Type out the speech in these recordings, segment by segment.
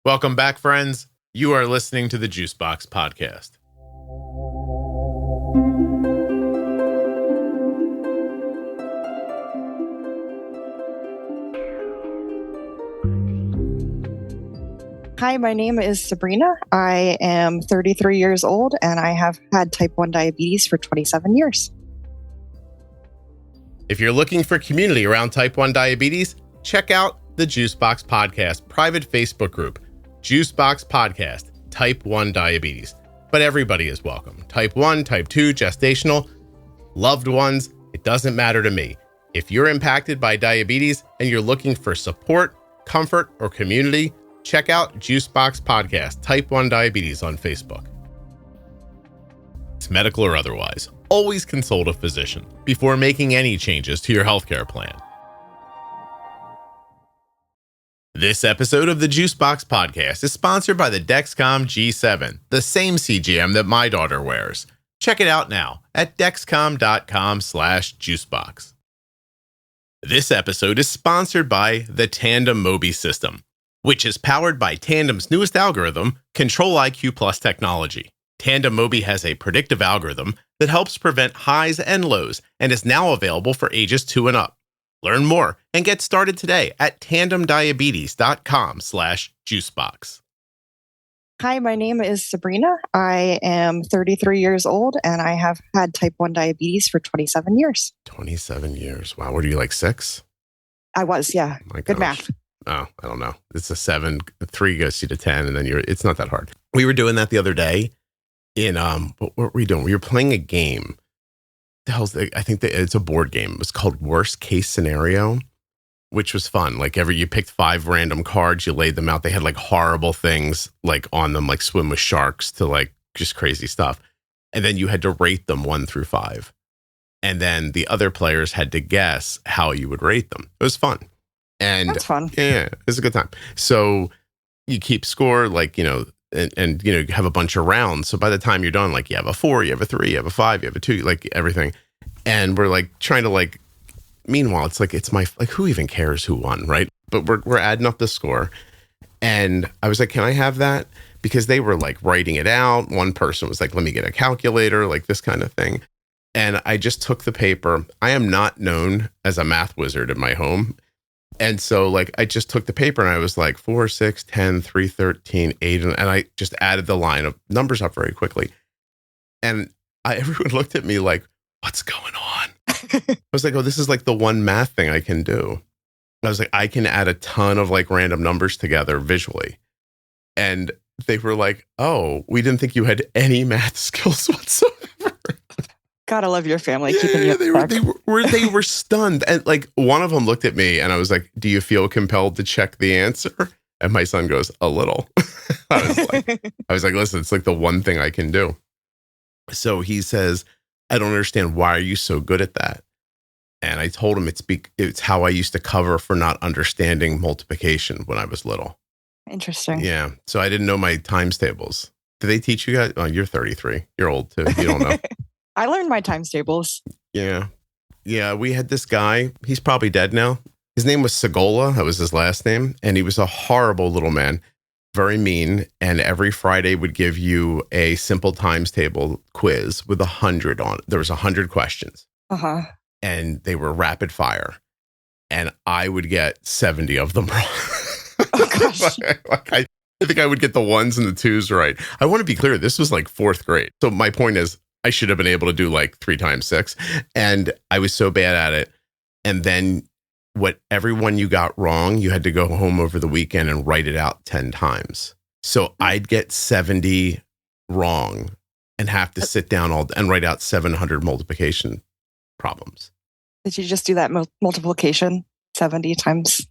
Welcome back, friends. You are listening to the Juicebox Podcast. Hi, my name is Sabrina. I am 33 years old and I have had type 1 diabetes for 27 years. If you're looking for community around type 1 diabetes, check out the Juicebox Podcast private Facebook group, Juicebox Podcast, type 1 diabetes. But everybody is welcome. Type 1, type 2, gestational, loved ones, it doesn't matter to me. If you're impacted by diabetes and you're looking for support, comfort, or community, check out Juicebox Podcast, type 1 diabetes on Facebook. It's medical or otherwise. Always consult a physician before making any changes to your healthcare plan. This episode of the Juicebox Podcast is sponsored by the Dexcom G7, the same CGM that my daughter wears. Check it out now at dexcom.com/juicebox. This episode is sponsored by the Tandem Mobi system, which is powered by Tandem's newest algorithm, Control-IQ Plus technology. Tandem Mobi has a predictive algorithm that helps prevent highs and lows and is now available for ages 2 and up. Learn more and get started today at tandemdiabetes.com/juicebox. Hi, my name is Sabrina. I am 33 years old and I have had type 1 diabetes for 27 years. 27 years. Wow. What are you, like 6? I was, yeah. My Good gosh. math. Oh, I don't know. It's a 7, 3 goes you to 10, and then it's not that hard. We were doing that the other day in, what were we doing? We were playing a game. I think that it's a board game. It was called Worst Case Scenario, which was fun. Like you picked 5 random cards, you laid them out. They had like horrible things like on them, like swim with sharks to like just crazy stuff. And then you had to rate them 1 through 5. And then the other players had to guess how you would rate them. It was fun. And that's fun. Yeah, it's a good time. So you keep score, like, and you have a bunch of rounds. So by the time you're done, like you have a 4, you have a 3, you have a 5, you have a 2, like everything. And we're like trying to like, meanwhile, it's like, who even cares who won, right? But we're adding up the score. And I was like, can I have that? Because they were like writing it out. One person was like, let me get a calculator, like this kind of thing. And I just took the paper. I am not known as a math wizard in my home. And so like, I just took the paper and I was like 4, 6, 10, 3, 13, 8. And I just added the line of numbers up very quickly. And everyone looked at me like, what's going on? I was like, oh, this is like the one math thing I can do. I was like, I can add a ton of like random numbers together visually. And they were like, oh, we didn't think you had any math skills whatsoever. Gotta love your family. Keeping you they were stunned. And like one of them looked at me and I was like, do you feel compelled to check the answer? And my son goes, a little. I was like, listen, it's like the one thing I can do. So he says, I don't understand. Why are you so good at that? And I told him it's how I used to cover for not understanding multiplication when I was little. Interesting. Yeah. So I didn't know my times tables. Did they teach you guys? Oh, you're 33. You're old too. You don't know. I learned my times tables. Yeah. Yeah. We had this guy. He's probably dead now. His name was Segola. That was his last name. And he was a horrible little man, very mean. And every Friday would give you a simple times table quiz with 100 on it. There was 100 questions. Uh-huh. And they were rapid fire. And I would get 70 of them wrong. Oh, gosh. I think I would get the 1s and the 2s right. I want to be clear. This was like 4th grade. So my point is, I should have been able to do like 3 times 6. And I was so bad at it. And then everyone you got wrong, you had to go home over the weekend and write it out 10 times. So I'd get 70 wrong and have to sit down and write out 700 multiplication problems. Did you just do that multiplication 70 times?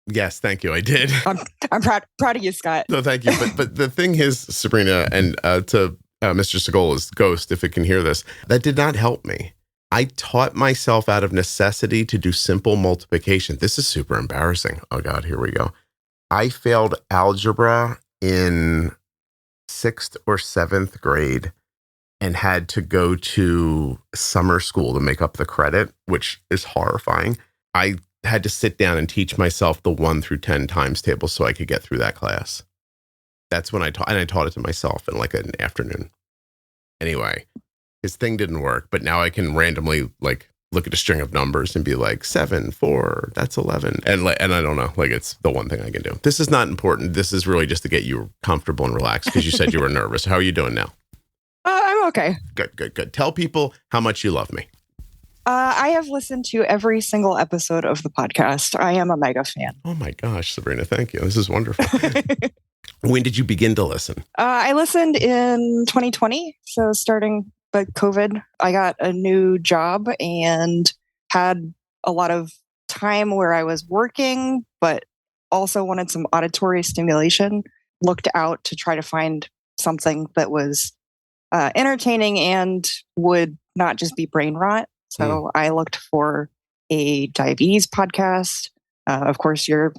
Yes, thank you. I did. I'm proud of you, Scott. No, thank you. But the thing is, Sabrina, and to Mr. Segola's ghost, if it can hear this, that did not help me. I taught myself out of necessity to do simple multiplication. This is super embarrassing. Oh God, here we go. I failed algebra in 6th or 7th grade and had to go to summer school to make up the credit, which is horrifying. I had to sit down and teach myself the 1 through 10 times table so I could get through that class. That's when I taught it to myself in like an afternoon. Anyway, his thing didn't work, but now I can randomly like look at a string of numbers and be like 7, 4, that's 11. And I don't know, like it's the one thing I can do. This is not important. This is really just to get you comfortable and relaxed because you said you were nervous. How are you doing now? I'm okay. Good. Tell people how much you love me. I have listened to every single episode of the podcast. I am a mega fan. Oh my gosh, Sabrina, thank you. This is wonderful. When did you begin to listen? I listened in 2020. So starting by COVID, I got a new job and had a lot of time where I was working, but also wanted some auditory stimulation. Looked out to try to find something that was entertaining and would not just be brain rot. So I looked for a diabetes podcast. Of course, your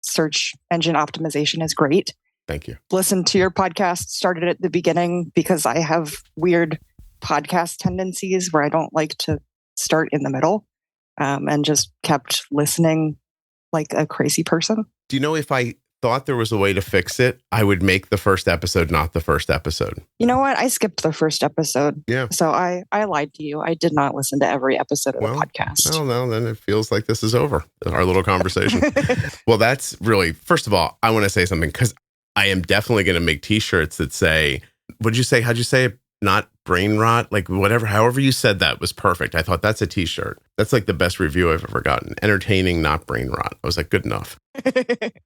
search engine optimization is great. Thank you. Listened to your podcast, started at the beginning because I have weird podcast tendencies where I don't like to start in the middle, and just kept listening like a crazy person. Do you know if I thought there was a way to fix it, I would make the first episode not the first episode? You know what? I skipped the first episode. Yeah. So I lied to you. I did not listen to every episode of the podcast. Well, no, then it feels like this is over, our little conversation. Well, that's really, first of all, I want to say something because I am definitely going to make t-shirts that say, what did you say? How'd you say it? Not brain rot? Like whatever, however you said that was perfect. I thought that's a t-shirt. That's like the best review I've ever gotten. Entertaining, not brain rot. I was like, good enough.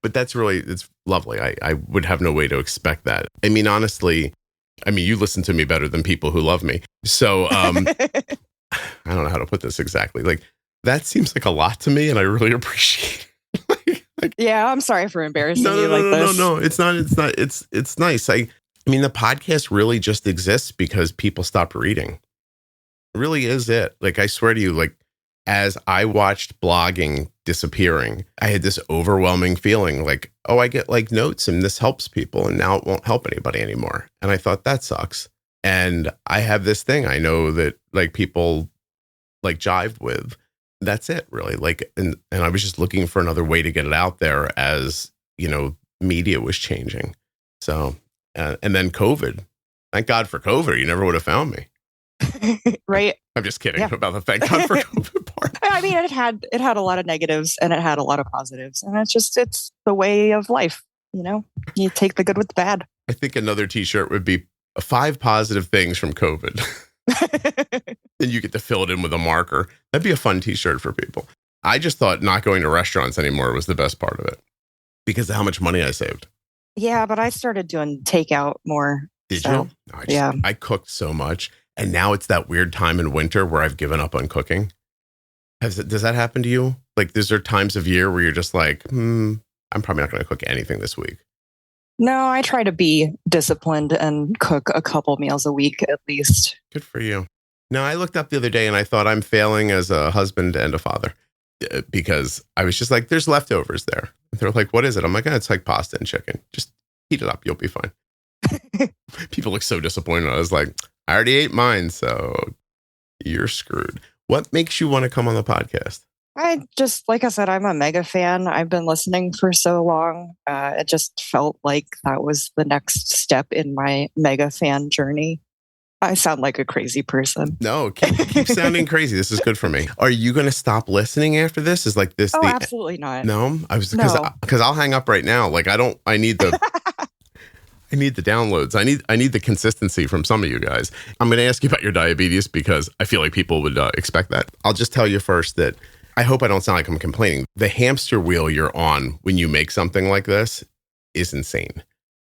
But that's really, it's lovely. I would have no way to expect that. I mean, honestly, you listen to me better than people who love me. So I don't know how to put this exactly. Like that seems like a lot to me and I really appreciate it. Yeah, I'm sorry for embarrassing you like this. No, it's not. It's nice. I mean, the podcast really just exists because people stopped reading. It really is it. Like, I swear to you, like, as I watched blogging disappearing, I had this overwhelming feeling like, oh, I get like notes and this helps people and now it won't help anybody anymore. And I thought that sucks. And I have this thing I know that like people like jive with. That's it really. Like, and I was just looking for another way to get it out there as, you know, media was changing. So, and then COVID, thank God for COVID. You never would have found me. Right. I'm just kidding about the thank God for COVID part. I mean, it had a lot of negatives and it had a lot of positives, and it's the way of life. You know, you take the good with the bad. I think another t-shirt would be 5 positive things from COVID. Then you get to fill it in with a marker. That'd be a fun t-shirt for people. I just thought not going to restaurants anymore was the best part of it because of how much money I saved. Yeah, but I started doing takeout more. Did you? No, I cooked so much. And now it's that weird time in winter where I've given up on cooking. Does that happen to you? Like, is there times of year where you're just like, I'm probably not going to cook anything this week? No, I try to be disciplined and cook a couple meals a week at least. Good for you. No, I looked up the other day and I thought I'm failing as a husband and a father because I was just like, there's leftovers there. They're like, what is it? I'm like, it's like pasta and chicken. Just heat it up. You'll be fine. People look so disappointed. I was like, I already ate mine, so you're screwed. What makes you want to come on the podcast? I just, like I said, I'm a mega fan. I've been listening for so long. It just felt like that was the next step in my mega fan journey. I sound like a crazy person. No, keep sounding crazy. This is good for me. Are you going to stop listening after this? Is like this? Oh, absolutely not. No, because I'll hang up right now. Like I need the. I need the downloads. I need the consistency from some of you guys. I'm going to ask you about your diabetes because I feel like people would expect that. I'll just tell you first that I hope I don't sound like I'm complaining. The hamster wheel you're on when you make something like this is insane.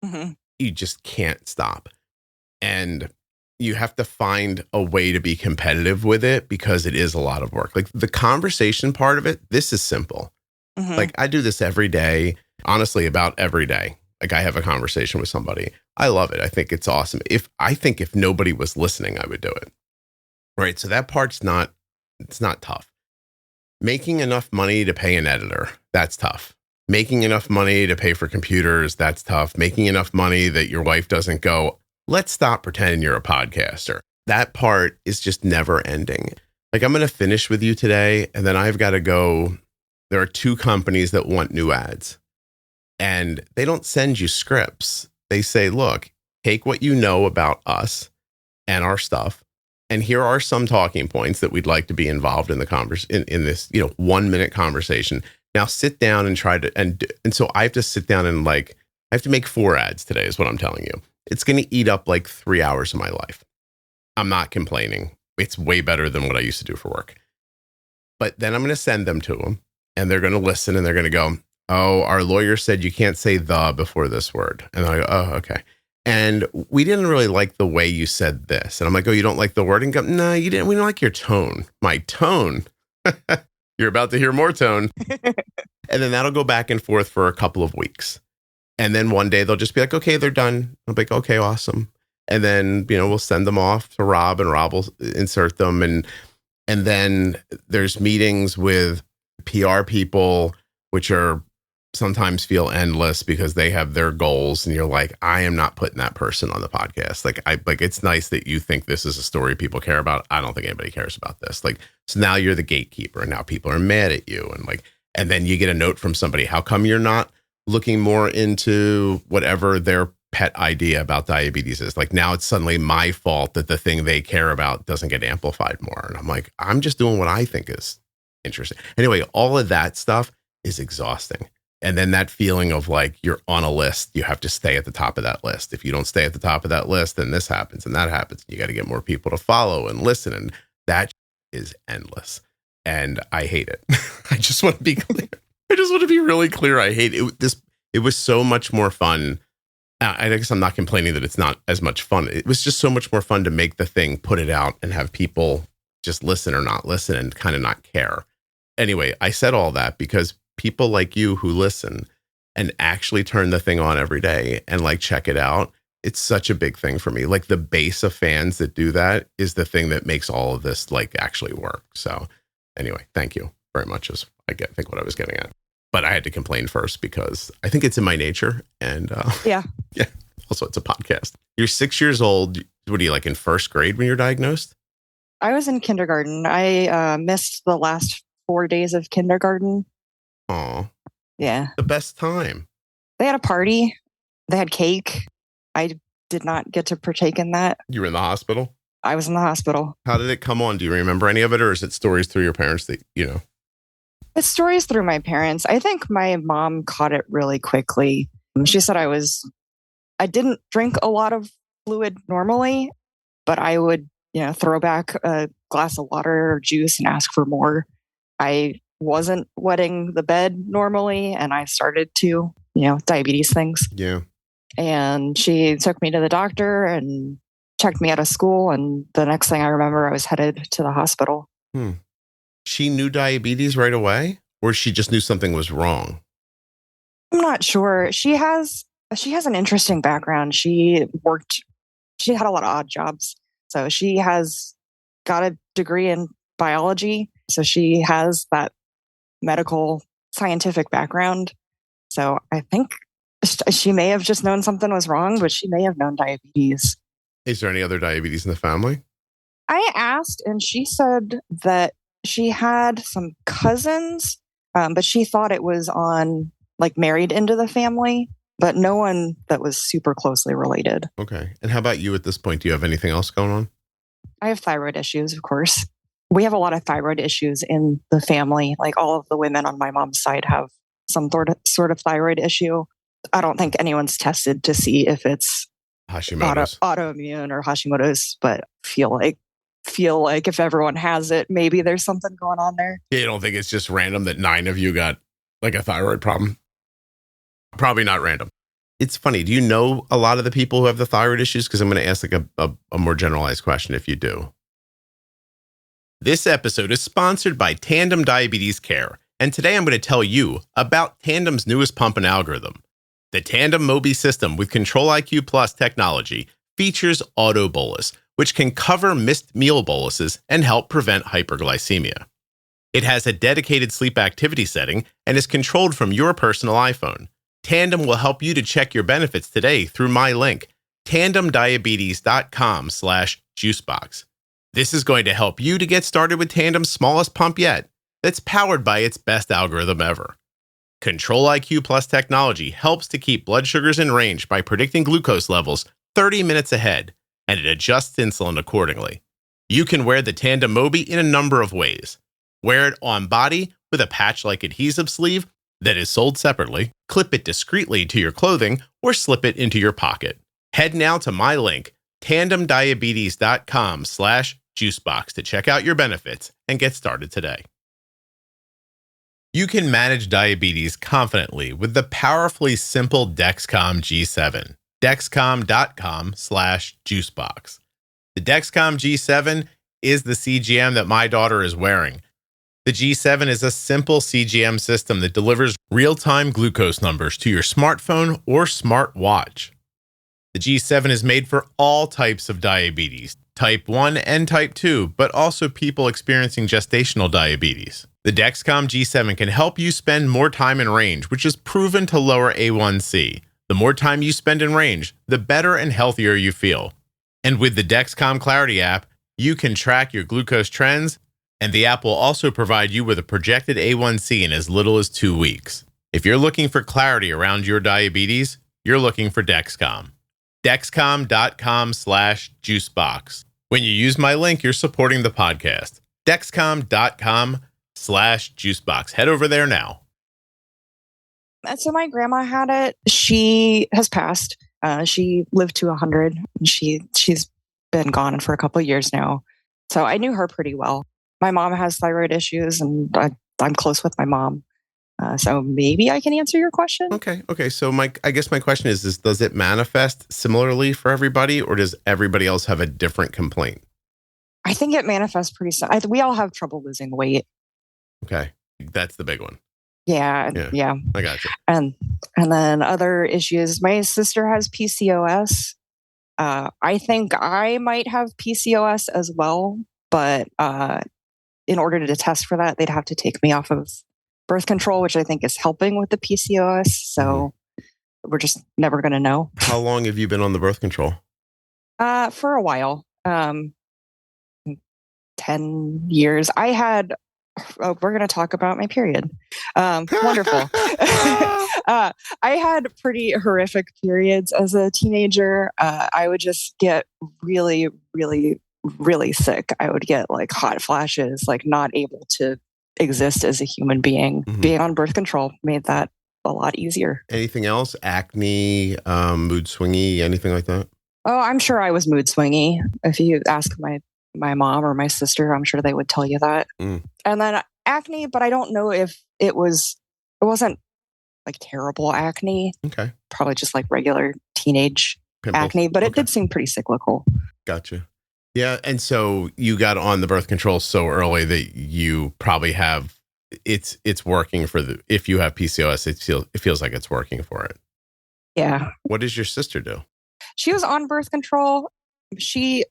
Mm-hmm. You just can't stop. And you have to find a way to be competitive with it because it is a lot of work. Like the conversation part of it, this is simple. Mm-hmm. Like I do this every day, honestly, about every day. Like I have a conversation with somebody. I love it. I think it's awesome. If nobody was listening, I would do it. Right. So that part's it's not tough. Making enough money to pay an editor, that's tough. Making enough money to pay for computers, that's tough. Making enough money that your wife doesn't go, let's stop pretending you're a podcaster. That part is just never ending. Like I'm going to finish with you today and then I've got to go. There are 2 companies that want new ads. And they don't send you scripts. They say, look, take what you know about us and our stuff, and here are some talking points that we'd like to be involved in the in this 1 minute conversation. Now sit down and try to and so I have to sit down and I have to make 4 ads today is what I'm telling you. It's going to eat up 3 hours of my life. I'm not complaining. It's way better than what I used to do for work. But then I'm going to send them to them, and they're going to listen, and they're going to go, oh, our lawyer said you can't say the before this word. And I go, oh, okay. And we didn't really like the way you said this. And I'm like, oh, you don't like the word? And go, no, you didn't. We don't like your tone. My tone. You're about to hear more tone. And then that'll go back and forth for a couple of weeks. And then one day they'll just be like, okay, they're done. I'll be like, okay, awesome. And then, we'll send them off to Rob, and Rob will insert them. And then there's meetings with PR people, which are sometimes feel endless because they have their goals. And you're like, I am not putting that person on the podcast. It's nice that you think this is a story people care about. I don't think anybody cares about this. So now you're the gatekeeper, and now people are mad at you. And then you get a note from somebody. How come you're not looking more into whatever their pet idea about diabetes is? Now it's suddenly my fault that the thing they care about doesn't get amplified more. And I'm like, I'm just doing what I think is interesting. Anyway, all of that stuff is exhausting. And then that feeling of you're on a list, you have to stay at the top of that list. If you don't stay at the top of that list, then this happens and that happens. You got to get more people to follow and listen. And that is endless. And I hate it. I just want to be clear. I just want to be really clear. I hate it. It was so much more fun. I guess I'm not complaining that it's not as much fun. It was just so much more fun to make the thing, put it out, and have people just listen or not listen and kind of not care. Anyway, I said all that because people like you who listen and actually turn the thing on every day and check it out, it's such a big thing for me. The base of fans that do that is the thing that makes all of this actually work. So anyway, thank you very much is I think what I was getting at. But I had to complain first because I think it's in my nature. And yeah. Also, it's a podcast. You're 6 years old. What are you in first grade when you're diagnosed? I was in kindergarten. I missed the last 4 days of kindergarten. Oh, yeah. The best time. They had a party. They had cake. I did not get to partake in that. You were in the hospital? I was in the hospital. How did it come on? Do you remember any of it, or is it stories through your parents that, It's stories through my parents. I think my mom caught it really quickly. She said I didn't drink a lot of fluid normally, but I would, throw back a glass of water or juice and ask for more. I wasn't wetting the bed normally, and I started to, diabetes things. Yeah. And she took me to the doctor and checked me out of school. And the next thing I remember, I was headed to the hospital. She knew diabetes right away, or she just knew something was wrong? I'm not sure. She has an interesting background. She had a lot of odd jobs. So she has got a degree in biology. So she has that medical scientific background. So I think she may have just known something was wrong, but she may have known diabetes. Is there any other diabetes in the family? I asked, and she said that she had some cousins, but she thought it was on married into the family, but no one that was super closely related. Okay. And how about you at this point? Do you have anything else going on? I have thyroid issues, of course. We have a lot of thyroid issues in the family. All of the women on my mom's side have some sort of thyroid issue. I don't think anyone's tested to see if it's Hashimoto's, autoimmune or Hashimoto's, but feel like if everyone has it, maybe there's something going on there. Yeah, you don't think it's just random that 9 of you got a thyroid problem? Probably not random. It's funny. Do you know a lot of the people who have the thyroid issues? Because I'm going to ask a more generalized question if you do. This episode is sponsored by Tandem Diabetes Care. And today I'm going to tell you about Tandem's newest pump and algorithm. The Tandem Mobi system with Control-IQ Plus technology features auto bolus, which can cover missed meal boluses and help prevent hyperglycemia. It has a dedicated sleep activity setting and is controlled from your personal iPhone. Tandem will help you to check your benefits today through my link, tandemdiabetes.com/juicebox. This is going to help you to get started with Tandem's smallest pump yet, that's powered by its best algorithm ever. Control IQ Plus technology helps to keep blood sugars in range by predicting glucose levels 30 minutes ahead, and it adjusts insulin accordingly. You can wear the Tandem Mobi in a number of ways. Wear it on body with a patch-like adhesive sleeve that is sold separately, clip it discreetly to your clothing, or slip it into your pocket. Head now to my link, tandemdiabetes.com/juicebox to check out your benefits and get started today. You can manage diabetes confidently with the powerfully simple Dexcom G7. Dexcom.com/juicebox. The Dexcom G7 is the CGM that my daughter is wearing. The G7 is a simple CGM system that delivers real-time glucose numbers to your smartphone or smartwatch. The G7 is made for all types of diabetes, type 1 and type 2, but also people experiencing gestational diabetes. The Dexcom G7 can help you spend more time in range, which is proven to lower A1C. The more time you spend in range, the better and healthier you feel. And with the Dexcom Clarity app, you can track your glucose trends, and the app will also provide you with a projected A1C in as little as 2 weeks. If you're looking for clarity around your diabetes, you're looking for Dexcom. Dexcom.com/juicebox. When you use my link, you're supporting the podcast. Dexcom.com/juicebox. Head over there now. So my grandma had it. She has passed. She lived to 100. She's been gone for a couple of years now. So I knew her pretty well. My mom has thyroid issues, and I'm close with my mom. So maybe I can answer your question. Okay. So I guess my question is does it manifest similarly for everybody, or does everybody else have a different complaint? I think it manifests pretty. We all have trouble losing weight. Okay, that's the big one. Yeah. I got you. And then other issues. My sister has PCOS. I think I might have PCOS as well, but in order to test for that, they'd have to take me off of birth control, which I think is helping with the PCOS. So we're just never going to know. How long have you been on the birth control? For a while. 10 years. We're going to talk about my period. Wonderful. I had pretty horrific periods as a teenager. I would just get really, really, really sick. I would get like hot flashes, like not able to exist as a human being. Mm-hmm. Being on birth control made that a lot easier. Anything else? Acne, mood swingy, anything like that? Oh, I'm sure I was mood swingy. If you ask my mom or my sister, I'm sure they would tell you that. And then acne, but I don't know if it wasn't like terrible acne. Okay. Probably just like regular teenage pimples. Acne, but it did seem pretty cyclical. Gotcha. Yeah. And so you got on the birth control so early that you probably have, it's working if you have PCOS, it feels like it's working for it. Yeah. What does your sister do? She was on birth control. She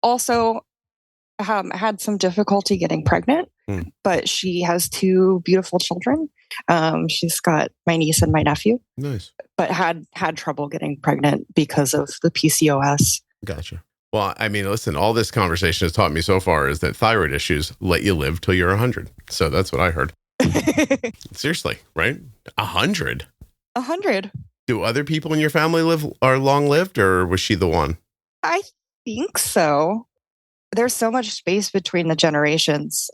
also had some difficulty getting pregnant, but she has 2 beautiful children. She's got my niece and my nephew. Nice. But had trouble getting pregnant because of the PCOS. Gotcha. Well, I mean, listen, all this conversation has taught me so far is that thyroid issues let you live till you're 100. So that's what I heard. Seriously, right? 100? 100. Do other people in your family are long-lived, or was she the one? I think so. There's so much space between the generations.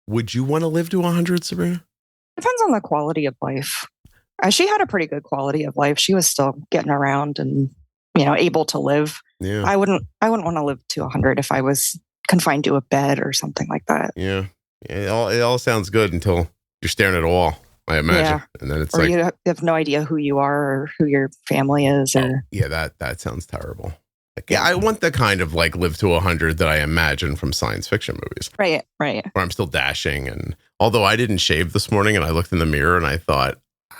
Would you want to live to 100, Sabrina? Depends on the quality of life. She had a pretty good quality of life. She was still getting around and, able to live. Yeah. I wouldn't want to live to 100 if I was confined to a bed or something like that. Yeah. It all sounds good until you're staring at a wall, I imagine. Yeah. And then it's you have no idea who you are or who your family is. That sounds terrible. I want the kind of live to 100 that I imagine from science fiction movies. Right. Where I'm still dashing. And although I didn't shave this morning and I looked in the mirror and I thought,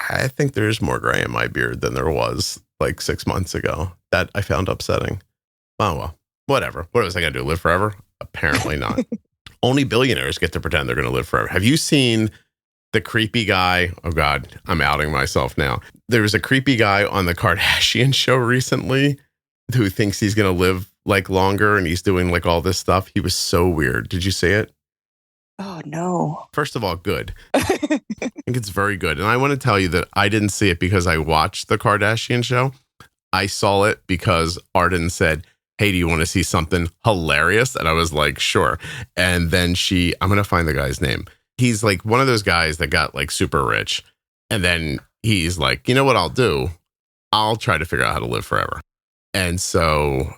I think there's more gray in my beard than there was 6 months ago. That I found upsetting. Oh, well, whatever. What was I going to do? Live forever? Apparently not. Only billionaires get to pretend they're going to live forever. Have you seen the creepy guy? Oh, God, I'm outing myself now. There was a creepy guy on the Kardashian show recently who thinks he's going to live longer, and he's doing all this stuff. He was so weird. Did you see it? Oh, no. First of all, good. I think it's very good. And I want to tell you that I didn't see it because I watched the Kardashian show. I saw it because Arden said, hey, do you want to see something hilarious? And I was like, sure. And then I'm going to find the guy's name. He's like one of those guys that got like super rich. And then he's like, you know what I'll do? I'll try to figure out how to live forever. And so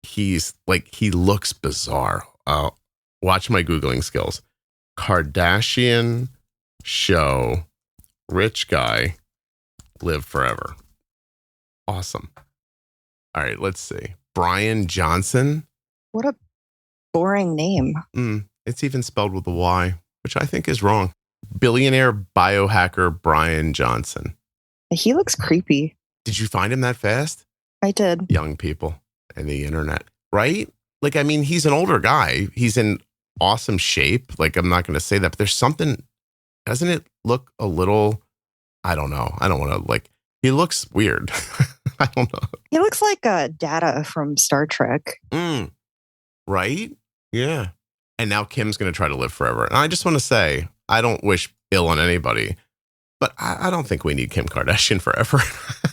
he's like, he looks bizarre. Watch my Googling skills. Kardashian show, rich guy, live forever. Awesome. All right, let's see. Brian Johnson. What a boring name. It's even spelled with a Y, which I think is wrong. Billionaire biohacker Brian Johnson. He looks creepy. Did you find him that fast? I did. Young people and the internet, right? Like, I mean, he's an older guy. He's in awesome shape. Like, I'm not going to say that, but there's something, doesn't it look a little, I don't know. I don't want to like, he looks weird. I don't know. He looks like Data from Star Trek. Right? Yeah. And now Kim's going to try to live forever. And I just want to say, I don't wish ill on anybody, but I don't think we need Kim Kardashian forever.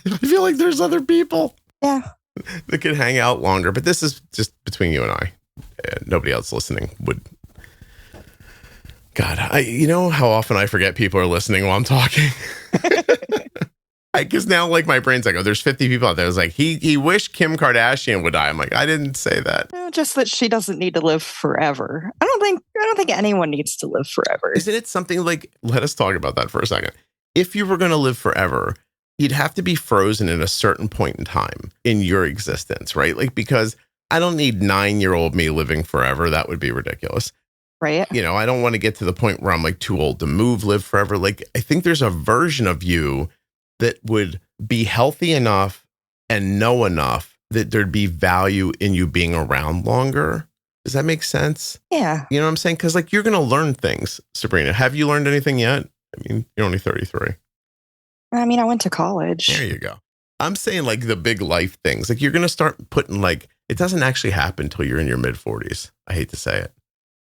I feel like there's other people. Yeah. That could hang out longer. But this is just between you and I. Nobody else listening would. God, you know how often I forget people are listening while I'm talking? Because now, like, my brain's like, oh, there's 50 people out there. It's like, he wished Kim Kardashian would die. I'm like, I didn't say that. No, just that she doesn't need to live forever. I don't think anyone needs to live forever. Isn't it something like, let us talk about that for a second. If you were going to live forever, you'd have to be frozen at a certain point in time in your existence, right? Like, because I don't need 9-year-old me living forever. That would be ridiculous. Right. You know, I don't want to get to the point where I'm like too old to move, live forever. Like, I think there's a version of you that would be healthy enough and know enough that there'd be value in you being around longer. Does that make sense? Yeah. You know what I'm saying? Because like you're going to learn things, Sabrina. Have you learned anything yet? I mean, you're only 33. I mean, I went to college. There you go. I'm saying like the big life things. Like you're going to start putting like, it doesn't actually happen until you're in your mid 40s. I hate to say it.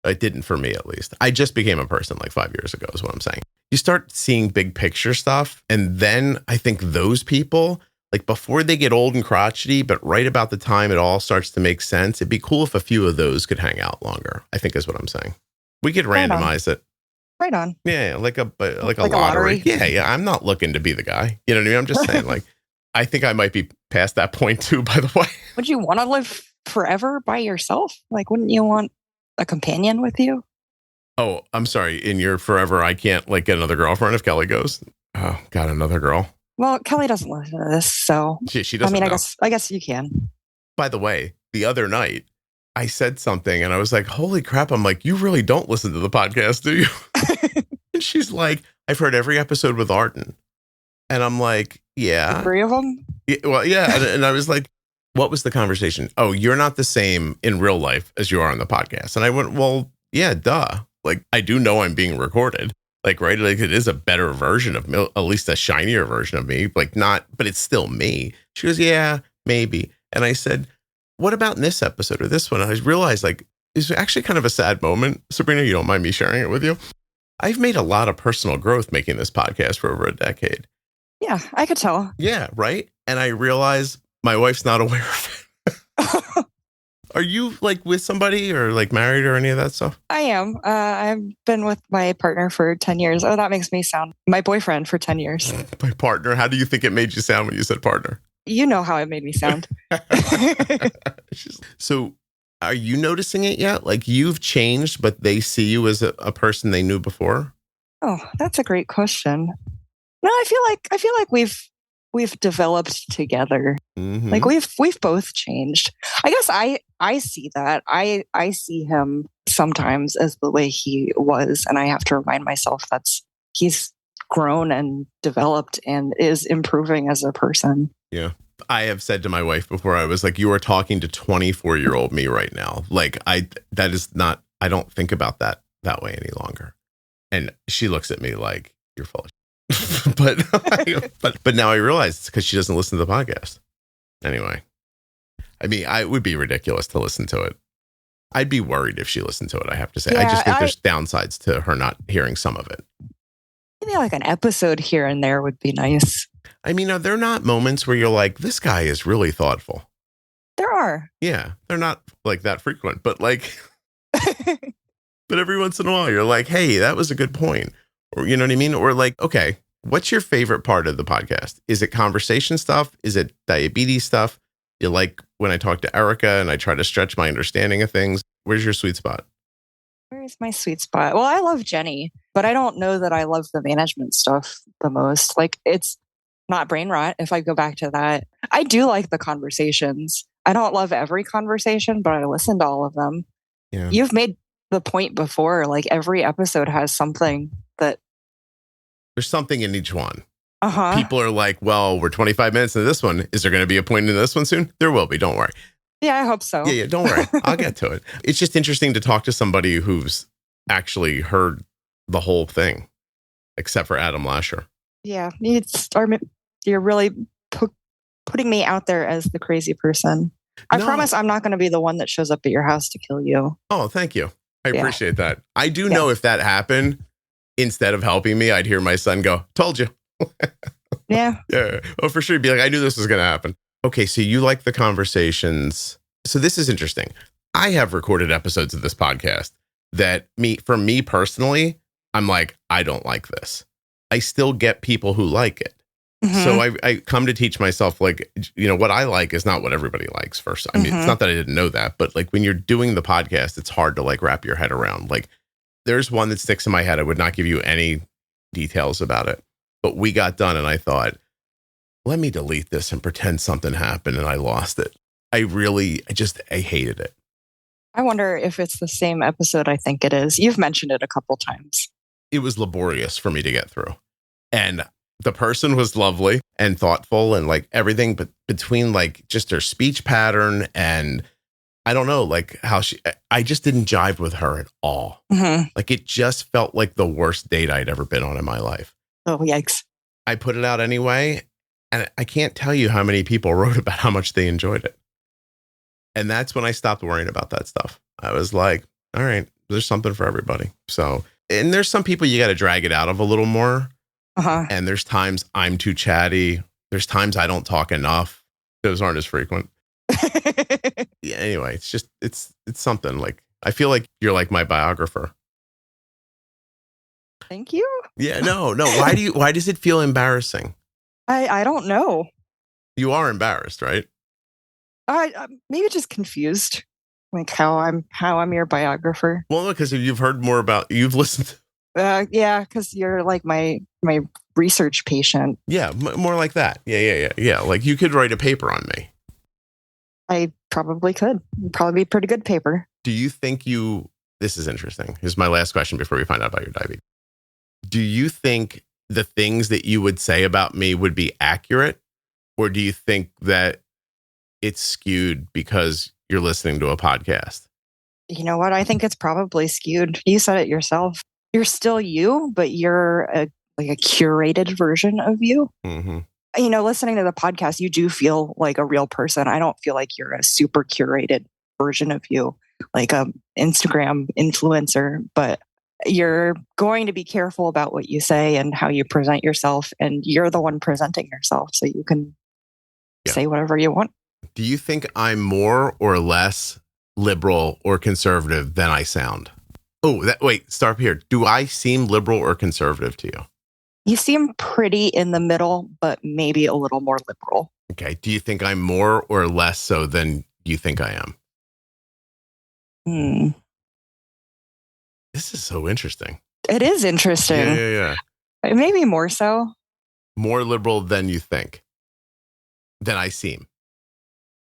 It didn't for me, at least. I just became a person like 5 years ago is what I'm saying. You start seeing big picture stuff. And then I think those people, like before they get old and crotchety, but right about the time it all starts to make sense, it'd be cool if a few of those could hang out longer, I think is what I'm saying. We could randomize it. Right on. Yeah, like a lottery. Yeah. I'm not looking to be the guy. You know what I mean? I'm just saying, like, I think I might be past that point too, by the way. Would you want to live forever by yourself? Like, wouldn't you want a companion with you? Oh, I'm sorry. In your forever, I can't like get another girlfriend if Kelly goes. Oh, got another girl. Well, Kelly doesn't listen to this, so she doesn't. I mean, know. I guess you can. By the way, the other night I said something and I was like, "Holy crap!" I'm like, "You really don't listen to the podcast, do you?" And she's like, "I've heard every episode with Arden," and I'm like, "Yeah, 3 of them." Yeah, well, yeah, and I was like, "What was the conversation?" "Oh, you're not the same in real life as you are on the podcast." And I went, "Well, yeah, duh. Like, I do know I'm being recorded. Like, right? Like, it is a better version of me, at least a shinier version of me. Like, not, but it's still me." She goes, "Yeah, maybe." And I said, "What about in this episode or this one?" And I realized, like, it's actually kind of a sad moment. Sabrina, you don't mind me sharing it with you? I've made a lot of personal growth making this podcast for over a decade. Yeah, I could tell. Yeah, right? And I realize my wife's not aware of it. Are you like with somebody or like married or any of that stuff? I am. I've been with my partner for 10 years. Oh, that makes me sound my boyfriend for 10 years. My partner. How do you think it made you sound when you said partner? You know how it made me sound. So are you noticing it yet? Like you've changed, but they see you as a person they knew before? Oh, that's a great question. No, I feel like we've developed together. Mm-hmm. Like we've both changed. I guess I see that. I see him sometimes as the way he was, and I have to remind myself he's grown and developed and is improving as a person. Yeah. I have said to my wife before, I was like, you are talking to 24-year-old me right now. Like I don't think about that way any longer. And she looks at me like, you're full of but now I realize it's because she doesn't listen to the podcast. Anyway, I mean, it would be ridiculous to listen to it. I'd be worried if she listened to it, I have to say. I Yeah, just think there's downsides to her not hearing some of it. Maybe like an episode here and there would be nice. I mean, are there not moments where you're like, this guy is really thoughtful? There are. Yeah, they're not like that frequent, but like, but every once in a while you're like, hey, that was a good point. Or, you know what I mean? Or like, okay, what's your favorite part of the podcast? Is it conversation stuff? Is it diabetes stuff? You like when I talk to Erica and I try to stretch my understanding of things? Where's your sweet spot? Where's my sweet spot? Well, I love Jenny, but I don't know that I love the management stuff the most. Like, it's not brain rot if I go back to that. I do like the conversations. I don't love every conversation, but I listen to all of them. Yeah. You've made the point before, like every episode has something that... There's something in each one. Uh-huh. People are like, well, we're 25 minutes into this one. Is there going to be a point in this one soon? There will be. Don't worry. Yeah, I hope so. Yeah, don't worry. I'll get to it. It's just interesting to talk to somebody who's actually heard the whole thing, except for Adam Lasher. Yeah, you're really putting me out there as the crazy person. I promise I'm not going to be the one that shows up at your house to kill you. Oh, thank you. I appreciate that. I do know if that happened, instead of helping me, I'd hear my son go, told you. Yeah. Yeah. Oh, for sure. He'd be like, I knew this was going to happen. Okay, so you like the conversations. So this is interesting. I have recorded episodes of this podcast that for me personally, I'm like, I don't like this. I still get people who like it. Mm-hmm. So I come to teach myself, like, you know, what I like is not what everybody likes first. I mean, it's not that I didn't know that, but like when you're doing the podcast, it's hard to like wrap your head around. Like there's one that sticks in my head. I would not give you any details about it, but we got done and I thought, let me delete this and pretend something happened and I lost it. I hated it. I wonder if it's the same episode I think it is. You've mentioned it a couple times. It was laborious for me to get through. And the person was lovely and thoughtful and like everything, but between like just her speech pattern and I don't know, like how I just didn't jive with her at all. Mm-hmm. Like it just felt like the worst date I'd ever been on in my life. Oh, yikes. I put it out anyway. And I can't tell you how many people wrote about how much they enjoyed it. And that's when I stopped worrying about that stuff. I was like, all right, there's something for everybody. So, and there's some people you got to drag it out of a little more. Uh-huh. And there's times I'm too chatty. There's times I don't talk enough. Those aren't as frequent. Yeah, anyway, it's just, it's something like, I feel like you're like my biographer. Thank you. Yeah, no. Why does it feel embarrassing? I don't know. You are embarrassed, right? I maybe just confused, like how I'm your biographer. Well, because you've heard more you've listened. Yeah, because you're like my research patient. Yeah, more like that. Yeah. Like you could write a paper on me. I probably could. It'd probably be pretty good paper. Do you think this is interesting. Here's my last question before we find out about your diabetes. Do you think the things that you would say about me would be accurate? Or do you think that it's skewed because you're listening to a podcast? You know what? I think it's probably skewed. You said it yourself. You're still you, but you're a curated version of you. Mm-hmm. You know, listening to the podcast, you do feel like a real person. I don't feel like you're a super curated version of you, like a Instagram influencer, but you're going to be careful about what you say and how you present yourself. And you're the one presenting yourself, so you can say whatever you want. Do you think I'm more or less liberal or conservative than I sound? Oh, start here. Do I seem liberal or conservative to you? You seem pretty in the middle, but maybe a little more liberal. Okay. Do you think I'm more or less so than you think I am? This is so interesting. It is interesting. Yeah. Maybe more so. More liberal than you think. Than I seem.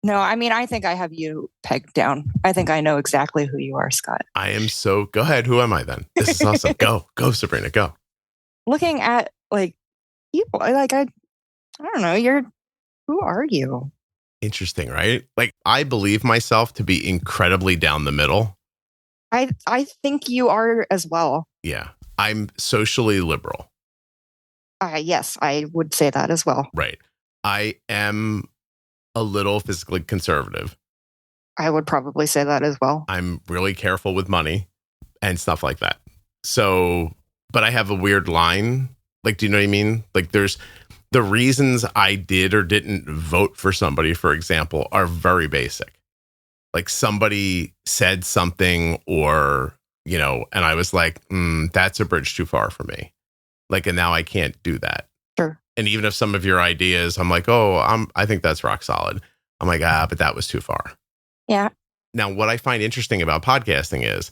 No, I mean, I think I have you pegged down. I think I know exactly who you are, Scott. I am so... Go ahead. Who am I then? This is awesome. Go, Sabrina, go. Looking at, like, people, like, I don't know, who are you? Interesting, right? Like, I believe myself to be incredibly down the middle. I think you are as well. Yeah. I'm socially liberal. Yes, I would say that as well. Right. I am a little physically conservative. I would probably say that as well. I'm really careful with money and stuff like that. So, but I have a weird line. Like, do you know what I mean? Like, there's the reasons I did or didn't vote for somebody, for example, are very basic. Like, somebody said something or, you know, and I was like, that's a bridge too far for me. Like, and now I can't do that. Sure. And even if some of your ideas, I'm like, I think that's rock solid. I'm like, but that was too far. Yeah. Now, what I find interesting about podcasting is,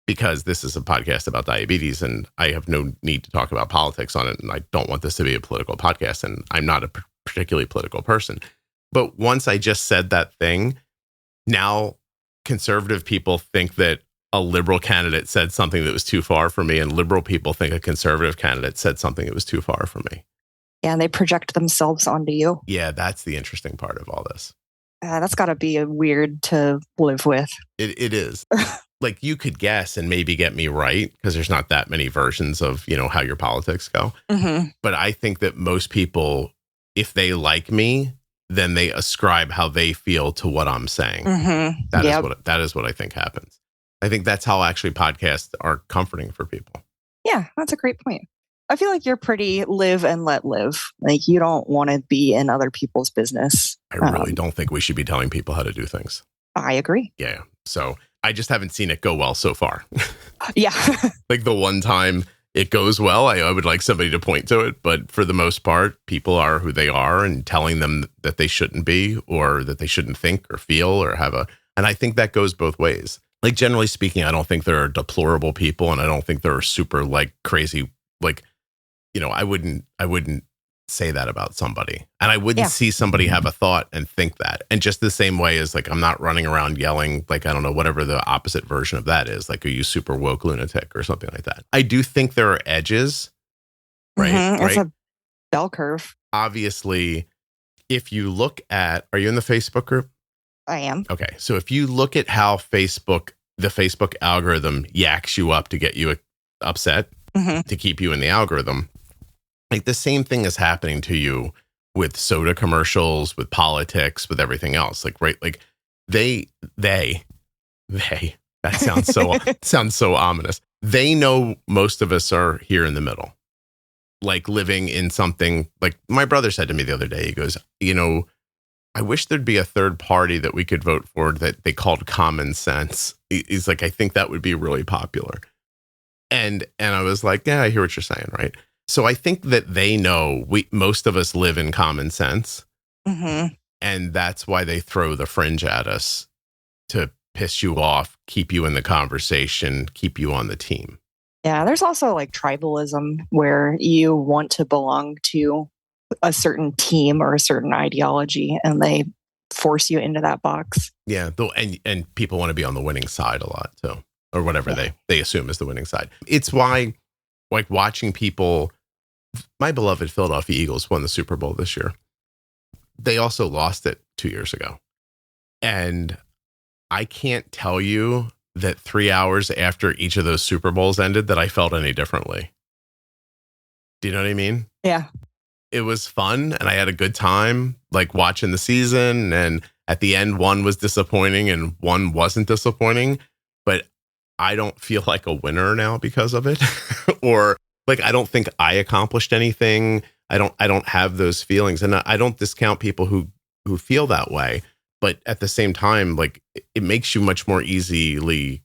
because this is a podcast about diabetes and I have no need to talk about politics on it, and I don't want this to be a political podcast, and I'm not a particularly political person. But once I just said that thing, now conservative people think that a liberal candidate said something that was too far for me, and liberal people think a conservative candidate said something that was too far for me. Yeah, and they project themselves onto you. Yeah, that's the interesting part of all this. That's got to be weird to live with. It is. Like, you could guess and maybe get me right, because there's not that many versions of, you know, how your politics go. Mm-hmm. But I think that most people, if they like me, then they ascribe how they feel to what I'm saying. Mm-hmm. That is what I think happens. I think that's how actually podcasts are comforting for people. Yeah, that's a great point. I feel like you're pretty live and let live. Like, you don't want to be in other people's business. I really don't think we should be telling people how to do things. I agree. Yeah. So I just haven't seen it go well so far. Yeah. Like, the one time it goes well, I would like somebody to point to it. But for the most part, people are who they are, and telling them that they shouldn't be, or that they shouldn't think or feel or and I think that goes both ways. Like, generally speaking, I don't think there are deplorable people, and I don't think there are super like crazy, like, you know, I wouldn't say that about somebody, and I wouldn't see somebody have a thought and think that. And just the same way as, like, I'm not running around yelling, like, I don't know, whatever the opposite version of that is, like, are you super woke lunatic or something like that? I do think there are edges, right? Mm-hmm. It's a bell curve. Obviously, if you look at, are you in the Facebook group? I am. Okay. So if you look at how the Facebook algorithm yaks you up to get you upset, to keep you in the algorithm, like, the same thing is happening to you with soda commercials, with politics, with everything else. Like, right, like they that sounds so ominous. They know most of us are here in the middle, like living in something. Like, my brother said to me the other day, he goes, you know, I wish there'd be a third party that we could vote for that they called common sense. He's like, I think that would be really popular. And I was like, yeah, I hear what you're saying, right? So I think that they know most of us live in common sense. Mm-hmm. And that's why they throw the fringe at us to piss you off, keep you in the conversation, keep you on the team. Yeah, there's also like tribalism, where you want to belong to a certain team or a certain ideology, and they force you into that box. Yeah, and people want to be on the winning side a lot too, or whatever they assume is the winning side. It's why, like, watching people. My beloved Philadelphia Eagles won the Super Bowl this year. They also lost it 2 years ago. And I can't tell you that 3 hours after each of those Super Bowls ended that I felt any differently. Do you know what I mean? Yeah. It was fun, and I had a good time, like, watching the season. And at the end, one was disappointing and one wasn't disappointing. But I don't feel like a winner now because of it. Or, like, I don't think I accomplished anything. I don't have those feelings, and I don't discount people who feel that way. But at the same time, like, it makes you much more easily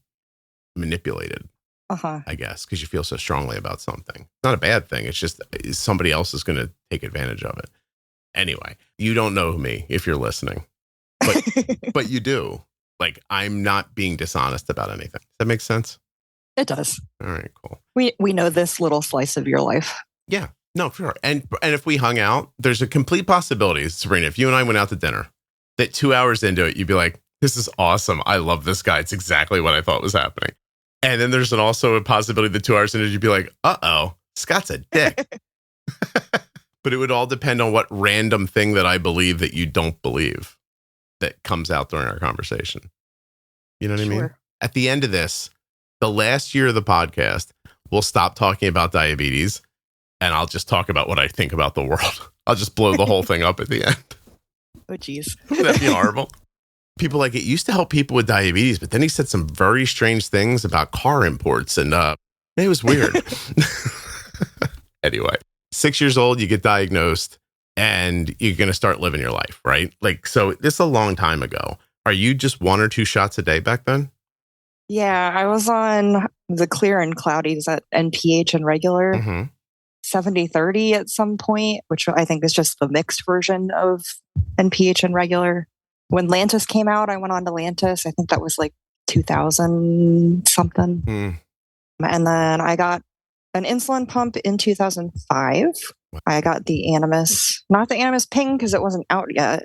manipulated, I guess, because you feel so strongly about something. It's not a bad thing. It's just somebody else is going to take advantage of it. Anyway, you don't know me if you're listening, but you do. Like, I'm not being dishonest about anything. Does that make sense? It does. All right, cool. We know this little slice of your life. Yeah, no, for sure. And if we hung out, there's a complete possibility, Sabrina, if you and I went out to dinner, that 2 hours into it, you'd be like, this is awesome. I love this guy. It's exactly what I thought was happening. And then there's also a possibility that 2 hours into it, you'd be like, uh-oh, Scott's a dick. But it would all depend on what random thing that I believe that you don't believe that comes out during our conversation. You know what I mean? At the end of this, the last year of the podcast, we'll stop talking about diabetes, and I'll just talk about what I think about the world. I'll just blow the whole thing up at the end. Oh, geez. Would that be horrible? People like, it used to help people with diabetes, but then he said some very strange things about car imports, and it was weird. Anyway, 6 years old, you get diagnosed, and you're going to start living your life, right? Like, so this is a long time ago. Are you just 1 or 2 shots a day back then? Yeah, I was on the clear and cloudies at NPH and regular, 70/30 at some point, which I think is just the mixed version of NPH and regular. When Lantus came out, I went on to Lantus. I think that was like 2000 something. And then I got an insulin pump in 2005. I got the Animas, not the Animas Ping because it wasn't out yet,